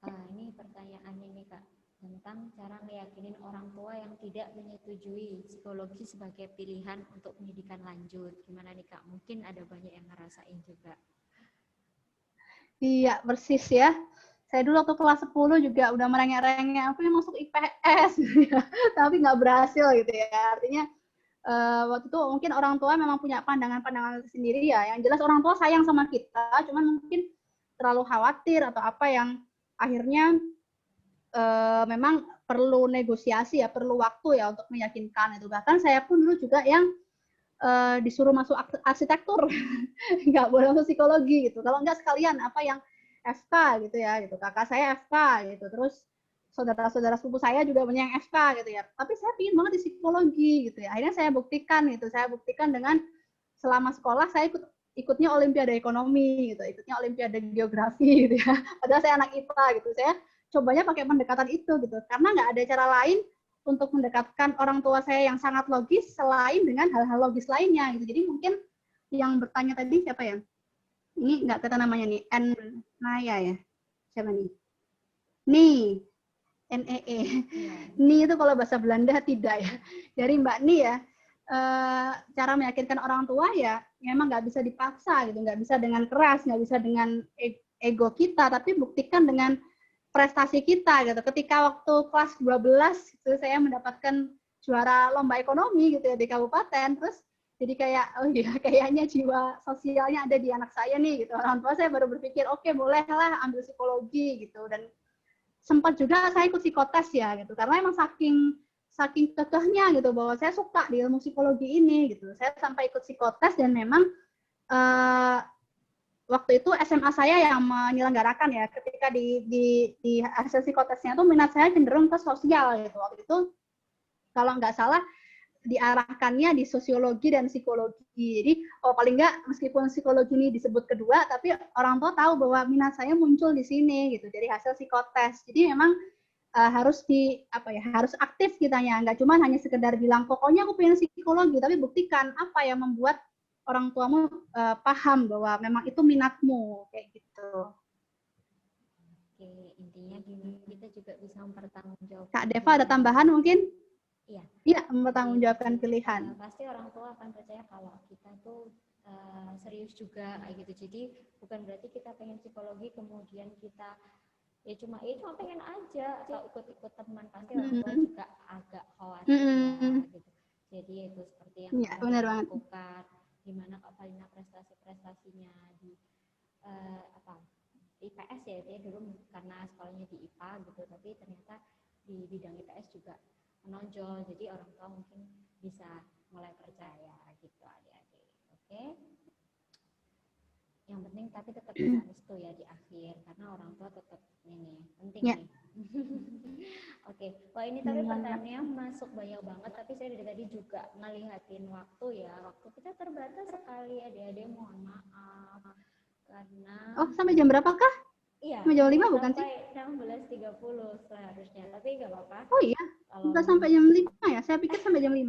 [SPEAKER 1] Ini pertanyaannya nih Kak, tentang cara meyakinin orang tua yang tidak menyetujui psikologi sebagai pilihan untuk pendidikan lanjut. Gimana nih Kak? Mungkin ada banyak yang ngerasain juga.
[SPEAKER 2] Iya, persis ya. Saya dulu waktu kelas 10 juga udah merengek-rengek, aku yang masuk IPS, gitu ya. Tapi nggak berhasil gitu ya. Artinya waktu itu mungkin orang tua memang punya pandangan-pandangan sendiri ya. Yang jelas orang tua sayang sama kita, cuman mungkin terlalu khawatir atau apa yang akhirnya memang perlu negosiasi ya, perlu waktu ya untuk meyakinkan itu. Bahkan saya pun dulu juga yang disuruh masuk arsitektur, nggak boleh masuk psikologi gitu. Kalau nggak sekalian apa yang FK gitu ya, gitu. Kakak saya FK gitu, terus saudara-saudara sepupu saya juga banyak yang FK gitu ya. Tapi saya pingin banget di psikologi gitu ya. Akhirnya saya buktikan gitu. Saya buktikan dengan selama sekolah saya ikutnya Olimpiade Ekonomi gitu, ikutnya Olimpiade Geografi gitu ya. Padahal saya anak IPA gitu. Saya cobanya pakai pendekatan itu gitu. Karena nggak ada cara lain untuk mendekatkan orang tua saya yang sangat logis selain dengan hal-hal logis lainnya gitu. Jadi mungkin yang bertanya tadi siapa ya? Ini nggak kata namanya nih, N Naya ya. Siapa nih? Nih, NEE. Nih itu kalau bahasa Belanda tidak ya. Dari Mbak Nih ya, cara meyakinkan orang tua ya memang nggak bisa dipaksa gitu, nggak bisa dengan keras, nggak bisa dengan ego kita, tapi buktikan dengan prestasi kita gitu. Ketika waktu kelas 12 itu saya mendapatkan juara lomba ekonomi gitu ya di kabupaten, terus jadi kayak oh iya kayaknya jiwa sosialnya ada di anak saya nih gitu. Orang tua saya baru berpikir oke, bolehlah ambil psikologi gitu. Dan sempat juga saya ikut psikotes ya gitu, karena emang saking kekehnya gitu bahwa saya suka di ilmu psikologi ini gitu. Saya sampai ikut psikotes dan memang waktu itu SMA saya yang menyelenggarakan ya, ketika di hasil psikotesnya tuh minat saya cenderung ke sosial gitu. Waktu itu kalau nggak salah diarahkannya di sosiologi dan psikologi. Jadi paling nggak meskipun psikologi ini disebut kedua, tapi orang tua tahu bahwa minat saya muncul di sini gitu dari hasil psikotes. Jadi memang harus harus aktif kitanya, nggak cuma hanya sekedar bilang pokoknya aku pengen psikologi, tapi buktikan apa yang membuat orang tuamu paham bahwa memang itu minatmu kayak gitu.
[SPEAKER 1] Oke, intinya gini, kita juga bisa mempertanggungjawabkan.
[SPEAKER 2] Kak Deva ada tambahan mungkin? Iya, mempertanggungjawabkan
[SPEAKER 1] Jadi,
[SPEAKER 2] pilihan.
[SPEAKER 1] pasti orang tua akan percaya kalau kita tuh serius juga kayak gitu. Jadi bukan berarti kita pengen psikologi kemudian kita ya cuma pengen aja atau ikut-ikut teman, pasti orang tua juga agak khawatir ya gitu. Jadi itu seperti yang
[SPEAKER 2] benar
[SPEAKER 1] lakukan, gimana Kak Valina prestasi-prestasinya di IPS ya, dia dulu karena sekolahnya di IPA gitu, tapi ternyata di bidang IPS juga menonjol, jadi orang tua mungkin bisa mulai percaya gitu adik-adik. Oke, yang penting tapi tetap bisa restu ya di akhir, karena orang tua tetap ini penting nih. Oke, wah ini tapi pertanyaannya masuk banyak banget, tapi saya dari tadi juga ngelihatin waktu ya, waktu kita terbatas sekali adik-adik, mohon maaf karena
[SPEAKER 2] sampai jam berapa kah?
[SPEAKER 1] Iya,
[SPEAKER 2] sampai jam 5 bukan sih?
[SPEAKER 1] Sampai 16.30 seharusnya, tapi nggak apa-apa.
[SPEAKER 2] Oh iya, bisa sampai jam 5 ya? Saya pikir sampai jam 5.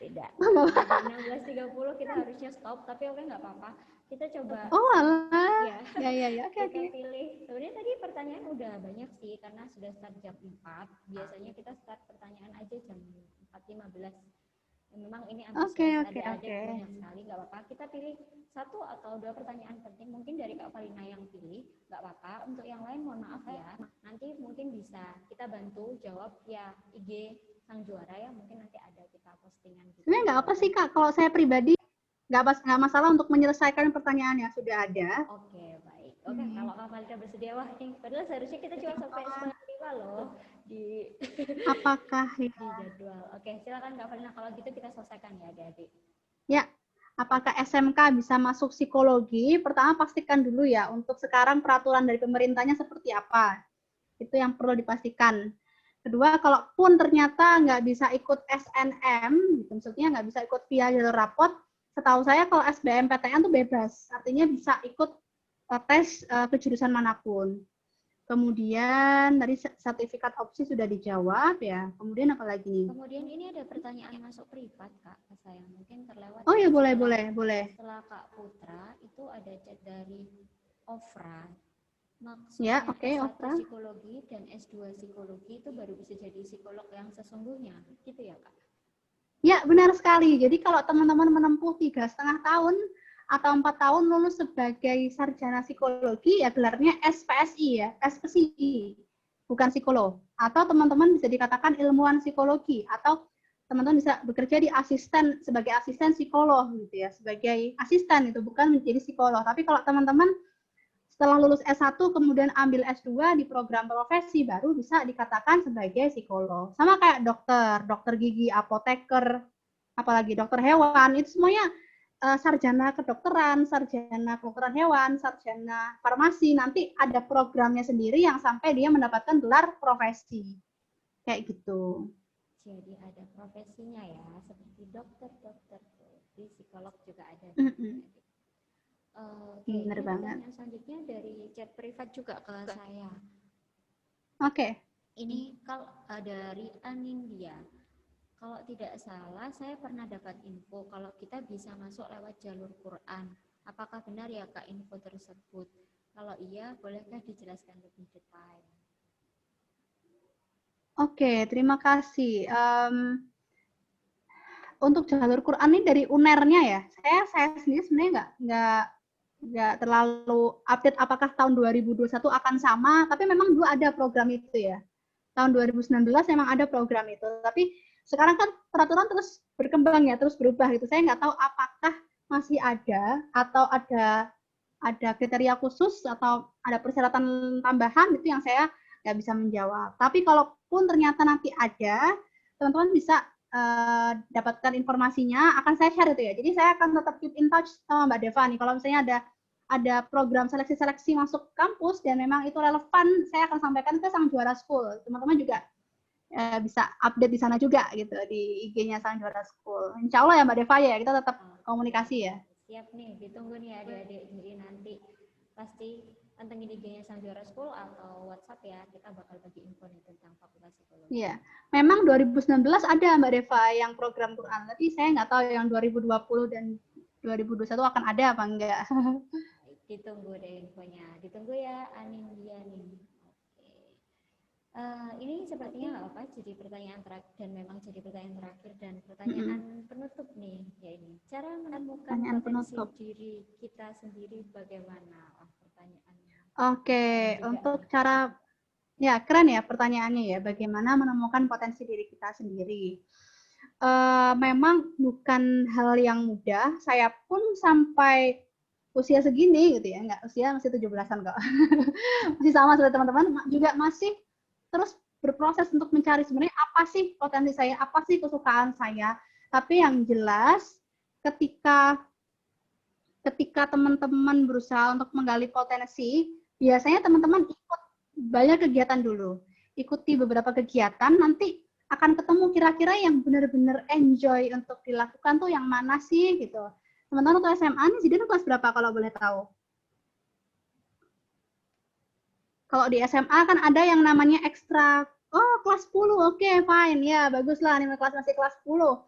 [SPEAKER 1] Tidak, jadi 16.30 kita harusnya stop, tapi oke nggak apa-apa. Kita coba.
[SPEAKER 2] Oh alah, ya, oke.
[SPEAKER 1] Kita pilih, sebenarnya tadi pertanyaan udah banyak sih, karena sudah start jam 4. Biasanya kita start pertanyaan aja jam 4.15. Memang ini antusias adik-adik banyak sekali, nggak apa-apa. Kita pilih 1 atau 2 pertanyaan penting, mungkin dari Kak Valina yang pilih, nggak apa-apa. Untuk yang lain mohon maaf ya, nanti mungkin bisa kita bantu jawab ya IG sang juara ya, mungkin nanti ada kita postingan gitu.
[SPEAKER 2] Sebenarnya nggak apa sih Kak, kalau saya pribadi nggak masalah untuk menyelesaikan pertanyaan yang sudah ada.
[SPEAKER 1] Oke, baik. Oke, kalau Kak Valina bersedia, wah ini padahal seharusnya kita cuma sampai 5 loh di
[SPEAKER 2] apakah
[SPEAKER 1] di jadwal. Oke, silakan Kak Valina, kalau gitu kita selesaikan ya adik-adik.
[SPEAKER 2] Ya, apakah SMK bisa masuk psikologi? Pertama pastikan dulu ya, untuk sekarang peraturan dari pemerintahnya seperti apa. Itu yang perlu dipastikan. Kedua, kalaupun ternyata nggak bisa ikut SNM, gitu, maksudnya nggak bisa ikut via jalur rapot, setahu saya kalau SBMPTN itu bebas, artinya bisa ikut tes ke jurusan manapun. Kemudian dari sertifikat opsi sudah dijawab ya. Kemudian apa lagi nih?
[SPEAKER 1] Kemudian ini ada pertanyaan masuk privat Kak, saya mungkin terlewat.
[SPEAKER 2] Oh ya, boleh.
[SPEAKER 1] Setelah Kak Putra itu ada chat dari Ofra. Maksudnya S1 psikologi dan S2 psikologi itu baru bisa jadi psikolog yang sesungguhnya, gitu ya Kak?
[SPEAKER 2] Ya, benar sekali. Jadi kalau teman-teman menempuh 3,5 tahun atau 4 tahun lulus sebagai sarjana psikologi, ya gelarnya SPSI ya, SPSI, bukan psikolog. Atau teman-teman bisa dikatakan ilmuwan psikologi, atau teman-teman bisa bekerja di sebagai asisten psikolog gitu ya, sebagai asisten itu, bukan menjadi psikolog. Tapi kalau teman-teman setelah lulus S1 kemudian ambil S2 di program profesi, baru bisa dikatakan sebagai psikolog. Sama kayak dokter gigi, apoteker, apalagi dokter hewan, itu semuanya sarjana kedokteran, sarjana kedokteran hewan, sarjana farmasi, nanti ada programnya sendiri yang sampai dia mendapatkan gelar profesi. Kayak gitu.
[SPEAKER 1] Jadi ada profesinya ya, seperti dokter, di psikolog juga ada. Oke,
[SPEAKER 2] bener banget.
[SPEAKER 1] Pertanyaan selanjutnya dari chat privat juga ke saya.
[SPEAKER 2] Oke.
[SPEAKER 1] Ini kalau dari Anindya, kalau tidak salah saya pernah dapat info kalau kita bisa masuk lewat jalur Quran. Apakah benar ya Kak info tersebut? Kalau iya, bolehkah dijelaskan lebih detail?
[SPEAKER 2] Oke, terima kasih. Untuk jalur Quran ini dari UNER-nya ya. Saya sendiri sebenarnya nggak terlalu update apakah tahun 2021 akan sama, tapi memang dulu ada program itu ya. Tahun 2019 memang ada program itu, tapi sekarang kan peraturan terus berkembang ya, terus berubah gitu. Saya nggak tahu apakah masih ada atau ada kriteria khusus atau ada persyaratan tambahan, itu yang saya nggak bisa menjawab. Tapi kalaupun ternyata nanti ada, teman-teman bisa dapatkan informasinya, akan saya share itu ya. Jadi saya akan tetap keep in touch sama Mbak Deva nih. Kalau misalnya ada program seleksi-seleksi masuk kampus dan memang itu relevan, saya akan sampaikan ke Sang Juara School. Teman-teman juga bisa update di sana juga gitu, di IG-nya Sang Juara School. Insya Allah ya Mbak Deva ya, kita tetap komunikasi ya.
[SPEAKER 1] Siap nih, ditunggu nih adik-adik. Jadi nanti pasti pantengin IG-nya Sang Juara School atau WhatsApp ya, kita bakal bagi info nih tentang Fakultas Psikologi.
[SPEAKER 2] Iya, memang 2019 ada Mbak Deva yang program Quran, tapi saya nggak tahu yang 2020 dan 2021 akan ada apa enggak.
[SPEAKER 1] Ditunggu deh infonya. Ditunggu ya Anindya nih. Ini sepertinya nggak apa, jadi pertanyaan terakhir dan memang jadi pertanyaan terakhir dan pertanyaan penutup nih, ya ini. Cara menemukan
[SPEAKER 2] Pertanyaan
[SPEAKER 1] potensi
[SPEAKER 2] penutup.
[SPEAKER 1] diri kita sendiri bagaimana? Pertanyaannya.
[SPEAKER 2] Oke, untuk cara ya keren ya pertanyaannya ya, bagaimana menemukan potensi diri kita sendiri. Memang bukan hal yang mudah. Saya pun sampai usia segini gitu ya, enggak, usia masih 17-an kok. Masih sama seperti teman-teman, juga masih terus berproses untuk mencari sebenarnya apa sih potensi saya, apa sih kesukaan saya. Tapi yang jelas ketika teman-teman berusaha untuk menggali potensi, biasanya teman-teman ikut banyak kegiatan dulu. Ikuti beberapa kegiatan, nanti akan ketemu kira-kira yang benar-benar enjoy untuk dilakukan tuh yang mana sih gitu. Teman-teman untuk SMA nih, Zidan kelas berapa kalau boleh tahu? Kalau di SMA kan ada yang namanya ekstra, oh kelas 10, oke fine, ya bagus lah, nih kelas masih kelas 10.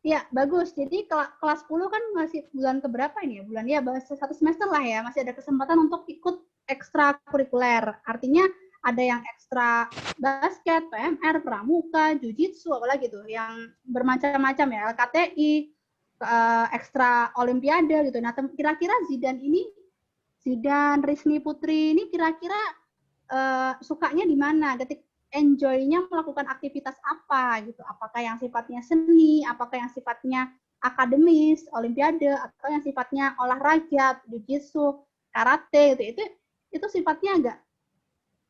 [SPEAKER 2] Ya, bagus. Jadi kelas 10 kan masih bulan keberapa ini ya? Bulan ya, satu semester lah ya. Masih ada kesempatan untuk ikut ekstrakurikuler. Artinya ada yang ekstra basket, PMR, pramuka, jujitsu, apalagi tuh yang bermacam-macam ya, LKTI, ekstra olimpiade gitu. Nah, kira-kira Zidan Rizni Putri ini kira-kira sukanya di mana? Enjoy-nya melakukan aktivitas apa gitu? Apakah yang sifatnya seni, apakah yang sifatnya akademis, olimpiade, atau yang sifatnya olahraga, jujitsu, karate gitu. Itu sifatnya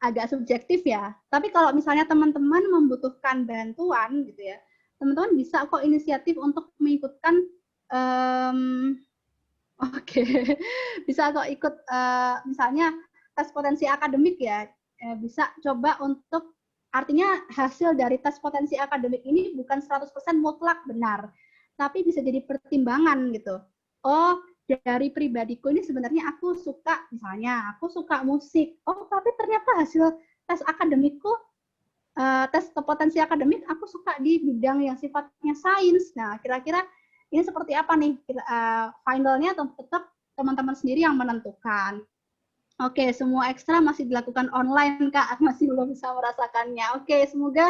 [SPEAKER 2] agak subjektif ya. Tapi kalau misalnya teman-teman membutuhkan bantuan gitu ya, teman-teman bisa kok inisiatif untuk mengikutkan Oke, bisa kok ikut misalnya tes potensi akademik ya, bisa coba untuk, artinya hasil dari tes potensi akademik ini bukan 100% mutlak benar, tapi bisa jadi pertimbangan gitu. Oh, dari pribadiku ini sebenarnya aku suka, misalnya aku suka musik, oh tapi ternyata hasil tes akademikku, tes potensi akademik aku suka di bidang yang sifatnya sains. Nah, kira-kira ini seperti apa nih finalnya, tetap teman-teman sendiri yang menentukan. Oke, semua ekstra masih dilakukan online Kak, masih belum bisa merasakannya. Oke, semoga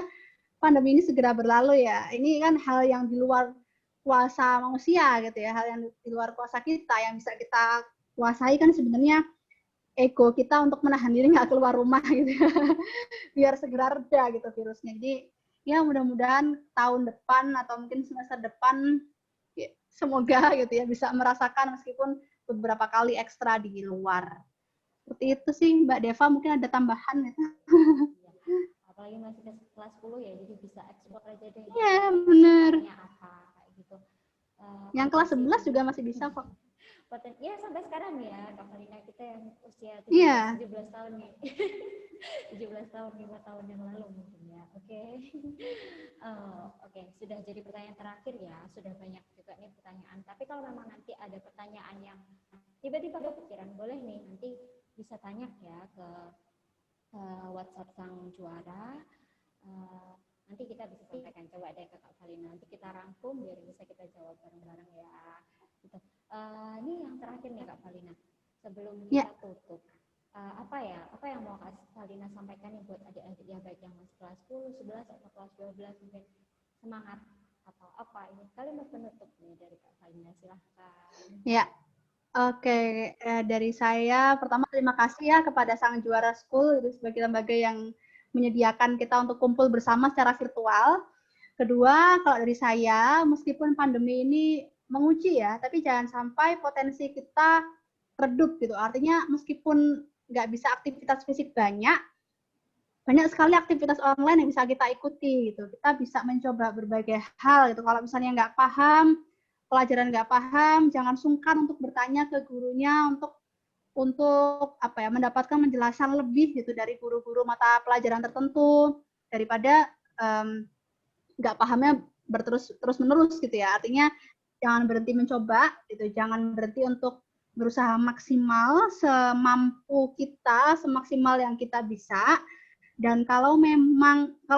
[SPEAKER 2] pandemi ini segera berlalu ya. Ini kan hal yang di luar kuasa manusia gitu ya, hal yang di luar kuasa kita, yang bisa kita kuasai kan sebenarnya ego kita untuk menahan diri nggak keluar rumah gitu ya. Biar segera reda gitu virusnya. Jadi ya mudah-mudahan tahun depan atau mungkin semester depan semoga gitu ya bisa merasakan meskipun beberapa kali ekstra di luar. Seperti itu sih Mbak Deva, mungkin ada tambahan gitu.
[SPEAKER 1] Ya, apalagi masih kelas 10 ya, jadi bisa eksplor aja deh.
[SPEAKER 2] Iya, benar.
[SPEAKER 1] Apa kayak gitu.
[SPEAKER 2] Yang kelas 11 juga masih bisa kok.
[SPEAKER 1] Ya sampai sekarang ya, Kak Farina, kita yang usia 17 tahun nih. 17 tahun, 5 tahun yang lalu mungkin ya. Oke. Oke, sudah jadi pertanyaan terakhir ya. Sudah banyak juga nih pertanyaan. Tapi kalau memang nanti ada pertanyaan yang tiba-tiba kepikiran, boleh nih nanti bisa tanya ya ke WhatsApp sang juara. Nanti kita bisa sampaikan, coba deh ke Kak Valina, nanti kita rangkum biar bisa kita jawab bareng-bareng ya. Gitu. Ini yang terakhir nih Kak Valina, sebelum kita tutup, apa yang mau Kak Valina sampaikan nih buat adik-adik ya, baik yang masih kelas 10, 11 atau kelas 12, mungkin semangat atau apa ini kalimat penutup nih dari Kak Valina, silahkan.
[SPEAKER 2] Ya. Oke, dari saya pertama terima kasih ya kepada Sang Juara School itu sebagai lembaga yang menyediakan kita untuk kumpul bersama secara virtual. Kedua, kalau dari saya, meskipun pandemi ini menguji ya, tapi jangan sampai potensi kita redup gitu. Artinya meskipun nggak bisa aktivitas fisik banyak sekali aktivitas online yang bisa kita ikuti gitu. Kita bisa mencoba berbagai hal gitu. Kalau misalnya nggak paham, pelajaran nggak paham, jangan sungkan untuk bertanya ke gurunya untuk mendapatkan penjelasan lebih gitu dari guru-guru mata pelajaran tertentu daripada nggak pahamnya terus menerus gitu ya. Artinya jangan berhenti mencoba gitu, jangan berhenti untuk berusaha maksimal semampu kita, semaksimal yang kita bisa. Dan kalau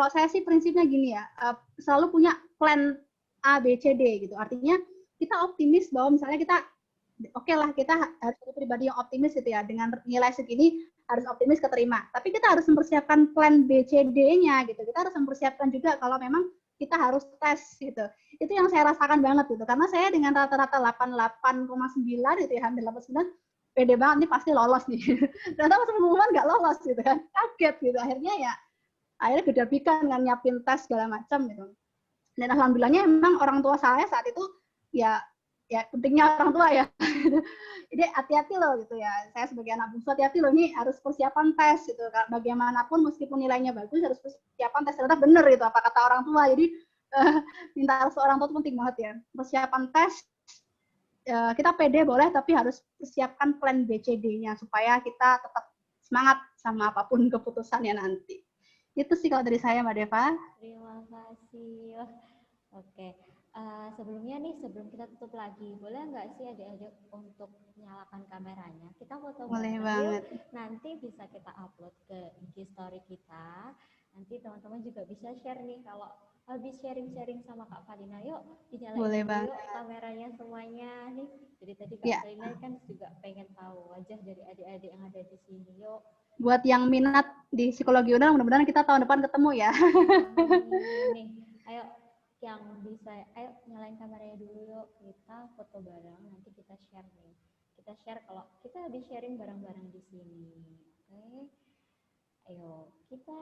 [SPEAKER 2] saya sih prinsipnya gini ya, selalu punya plan A, B, C, D gitu. Artinya kita optimis bahwa misalnya kita harus jadi pribadi yang optimis gitu ya, dengan nilai segini harus optimis keterima. Tapi kita harus mempersiapkan plan B, C, D-nya gitu. Kita harus mempersiapkan juga kalau memang kita harus tes gitu. Itu yang saya rasakan banget gitu. Karena saya dengan rata-rata 88,9 gitu ya, hampir 89, pede banget nih pasti lolos nih. Ternyata pas pengumuman nggak lolos gitu kan, kaget gitu. Akhirnya gedar-pikan dengan nyiapin tes segala macam gitu. Dan alhamdulillahnya memang orang tua saya saat itu ya pentingnya orang tua ya. Jadi hati-hati loh gitu ya. Saya sebagai anak bungsu hati-hati loh, ini harus persiapan tes gitu. Bagaimanapun meskipun nilainya bagus harus persiapan tes. Ternyata benar itu apa kata orang tua. Jadi minta restu orang tua itu penting banget ya. Persiapan tes, kita pede boleh, tapi harus persiapkan plan B, C, D-nya supaya kita tetap semangat sama apapun keputusannya nanti. Itu sih kalau dari saya, Mbak Deva.
[SPEAKER 1] Terima kasih. Oke. Sebelumnya nih, sebelum kita tutup lagi, boleh nggak sih adik-adik untuk nyalakan kameranya? Kita foto
[SPEAKER 2] Boleh
[SPEAKER 1] bareng
[SPEAKER 2] banget.
[SPEAKER 1] yuk. Nanti bisa kita upload ke IG story kita. Nanti teman-teman juga bisa share nih, kalau habis sharing-sharing sama Kak Valina, yuk dinyalain dulu yuk kameranya semuanya nih. Jadi tadi Kak Valina kan juga pengen tahu wajah dari adik-adik yang ada di sini. Yuk.
[SPEAKER 2] Buat yang minat di psikologi UNAR, mudah-mudahan kita tahun depan ketemu ya.
[SPEAKER 1] Nih, ayo yang bisa, ayo nyalain kameranya dulu yuk, kita foto bareng, nanti kita share nih. Kita share kalau kita habis sharing bareng-bareng di sini. Oke. Ayo, kita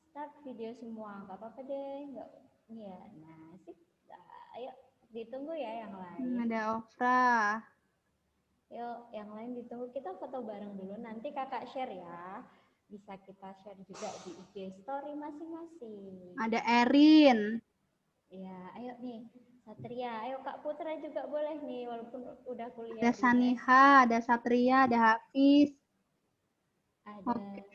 [SPEAKER 1] start video semua, nggak apa-apa deh, nggak, ya, nah, sip. Ayo, ditunggu ya yang lain.
[SPEAKER 2] Ada Ofra.
[SPEAKER 1] Yuk, yang lain ditunggu, kita foto bareng dulu, nanti kakak share ya. Bisa kita share juga di IG story masing-masing.
[SPEAKER 2] Ada Erin.
[SPEAKER 1] Ya, ayo nih, Satria. Ayo Kak Putra juga boleh nih, walaupun udah kuliah.
[SPEAKER 2] Ada Saniha, ada Satria, ada Hafiz.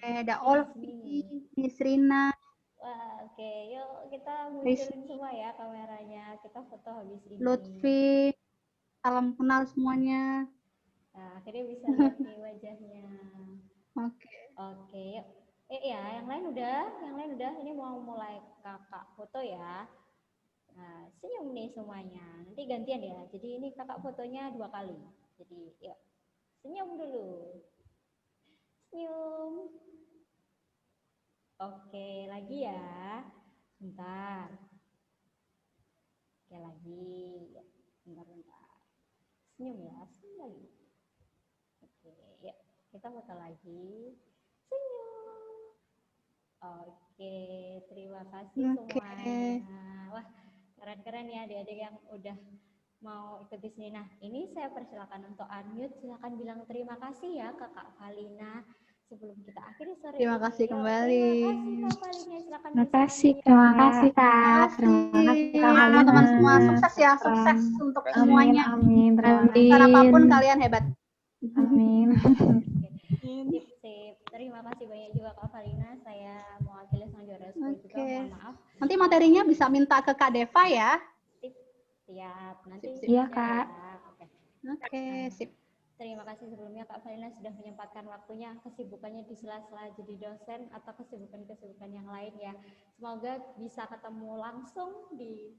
[SPEAKER 2] Ada Olvi, Nisrina.
[SPEAKER 1] Wah, oke. Yuk kita munculin semua ya kameranya. Kita foto habis ini.
[SPEAKER 2] Lutfi, salam kenal semuanya.
[SPEAKER 1] Nah, akhirnya bisa lihat nih wajahnya. Oke, yuk. Ya, yang lain udah. Ini mau mulai kakak foto ya. Nah, senyum nih semuanya. Nanti gantian ya. Jadi ini kakak fotonya 2 kali. Jadi, yuk. Senyum dulu. Senyum. Oke, lagi ya. Bentar. Oke, lagi. Bentar. Senyum ya, senyum lagi. Oke, yuk. Kita foto lagi. Senyum. Oke, terima kasih semuanya. Wah, keren-keren ya adik-adik yang udah mau ikut di sini. Nah, ini saya persilakan untuk unmute. Silakan bilang terima kasih ya ke Kak Valina sebelum kita akhiri sore ini.
[SPEAKER 2] Terima kasih kembali.
[SPEAKER 1] Terima kasih Kak Valina. Silakan.
[SPEAKER 4] Terima kasih Kak. Terima kasih Kak Valina.
[SPEAKER 2] Teman-teman semua sukses ya, sukses untuk semuanya.
[SPEAKER 4] Amin.
[SPEAKER 2] Apapun kalian hebat.
[SPEAKER 4] Amin.
[SPEAKER 1] Sip. Terima kasih banyak juga Kak Valina. Saya mewakili Sang Juara School juga, mohon maaf.
[SPEAKER 2] Nanti materinya bisa minta ke Kak Deva ya.
[SPEAKER 1] Siap. Nanti
[SPEAKER 4] Iya Kak.
[SPEAKER 2] Oke, sip.
[SPEAKER 1] Terima kasih sebelumnya Kak Valina sudah menyempatkan waktunya, kesibukannya di sela-sela jadi dosen atau kesibukan-kesibukan yang lain ya. Semoga bisa ketemu langsung di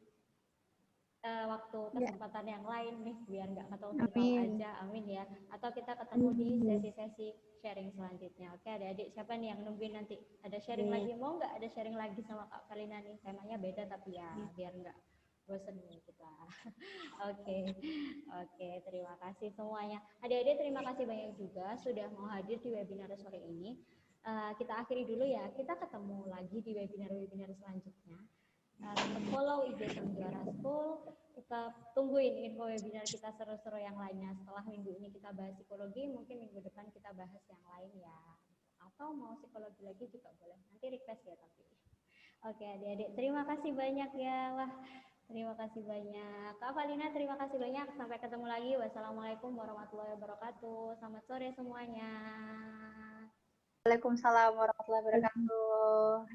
[SPEAKER 1] waktu kesempatan yang lain nih, biar nggak ketemu virtual aja, amin ya. Atau kita ketemu di sesi-sesi sharing selanjutnya. Oke adik-adik, siapa nih yang nungguin nanti? Ada sharing lagi, mau nggak ada sharing lagi sama Kak Valina nih? Temanya beda tapi ya biar nggak bosen kita. Oke, terima kasih semuanya. Adik-adik terima kasih banyak juga sudah mau hadir di webinar sore ini. Kita akhiri dulu ya, kita ketemu lagi di webinar-webinar selanjutnya. Tetap follow IG Sang Juara School, tetap tungguin info webinar kita seru-seru yang lainnya. Setelah minggu ini kita bahas psikologi, mungkin minggu depan kita bahas yang lain ya. Atau mau psikologi lagi juga boleh, nanti request ya tapi. Oke adik-adik, terima kasih banyak ya. Wah, terima kasih banyak. Kak Valina, terima kasih banyak. Sampai ketemu lagi. Wassalamualaikum warahmatullahi wabarakatuh. Selamat sore semuanya.
[SPEAKER 2] Waalaikumsalam warahmatullahi wabarakatuh.